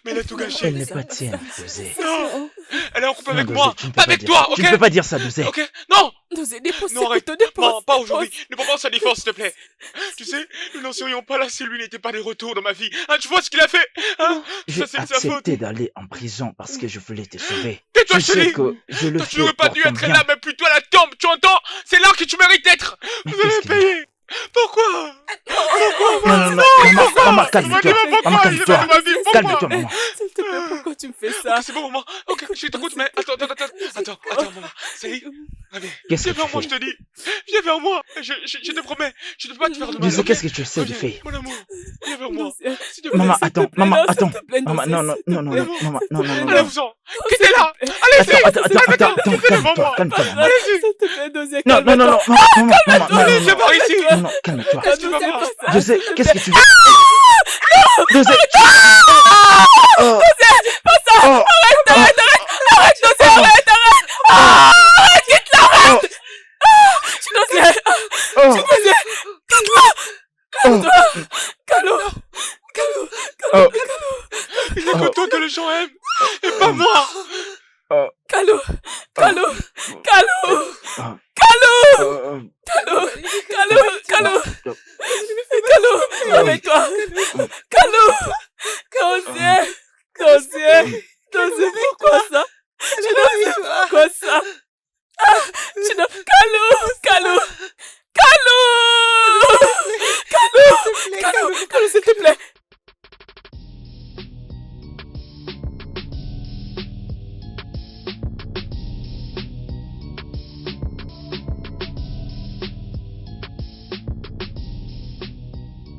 Mais elle a tout gâché. Elle n'est pas tienne, Dosé. Non, elle est en couple Non, avec Dosé, moi, tu ne peux pas pas avec dire toi, ça. ok? Tu ne peux pas dire ça, Dosé. Ok? Non! Dosé, dépose Non, ce arrête. couteau, dépose. Non, pas aujourd'hui. dépose. Ne prends pas sa défense, s'il te plaît. Tu sais, nous n'en serions pas là si lui n'était pas de retour dans ma vie. Hein, tu vois ce qu'il a fait? Hein? J'ai Ça, c'est de sa faute. accepté d'aller en prison parce que je voulais te sauver. Tais-toi, Tu sais chérie! que je le Toi, tu fais n'aurais pas pour dû ton être bien. là, mais plutôt à la tombe, tu entends? C'est là que tu mérites d'être! Mais Vous allez qu'est-ce me qu'il y a? payer! Pourquoi? Non, maman, calme-toi. Maman, calme-toi. Calme-toi, maman. S'il te plaît, pourquoi tu me fais ça? Ok, c'est bon, maman. Ok, je t'écoute, mais attends, maman. Ça y est? Allez, Qu'est-ce viens que vers tu moi, je fais? te dis. Viens vers moi. Je te promets. Je ne peux pas te faire de mal. Dosé, ok? qu'est-ce que tu essaies de Reviens, faire? mon amour. Viens vers moi. Dosé, S'il te plaît. Maman, s'il te attends, plaît, maman, non, s'il attends. te plaît, Maman, Dosé, non, non, s'il te non, non, plaît. non, maman, non, non, non, non. Allez-vous-en. Quittez là. Allez-y. Attends, calme-toi, maman. Allez-y. S'il te plaît, Dosé, Non, non, non, non, maman, maman, non, Allez, non, viens par ici. non, non, calme-toi. Qu'est-ce que tu vas Dosé, voir? pas ça, Dosé, s'il te qu'est-ce que plaît. tu veux? Dosé. Oh. Pas ça, que toi que les gens aiment, et pas moi. Calo, Calo, Calo, Ah, Calo, euh, Calo, Calo, Calo, Calo, réveille-toi,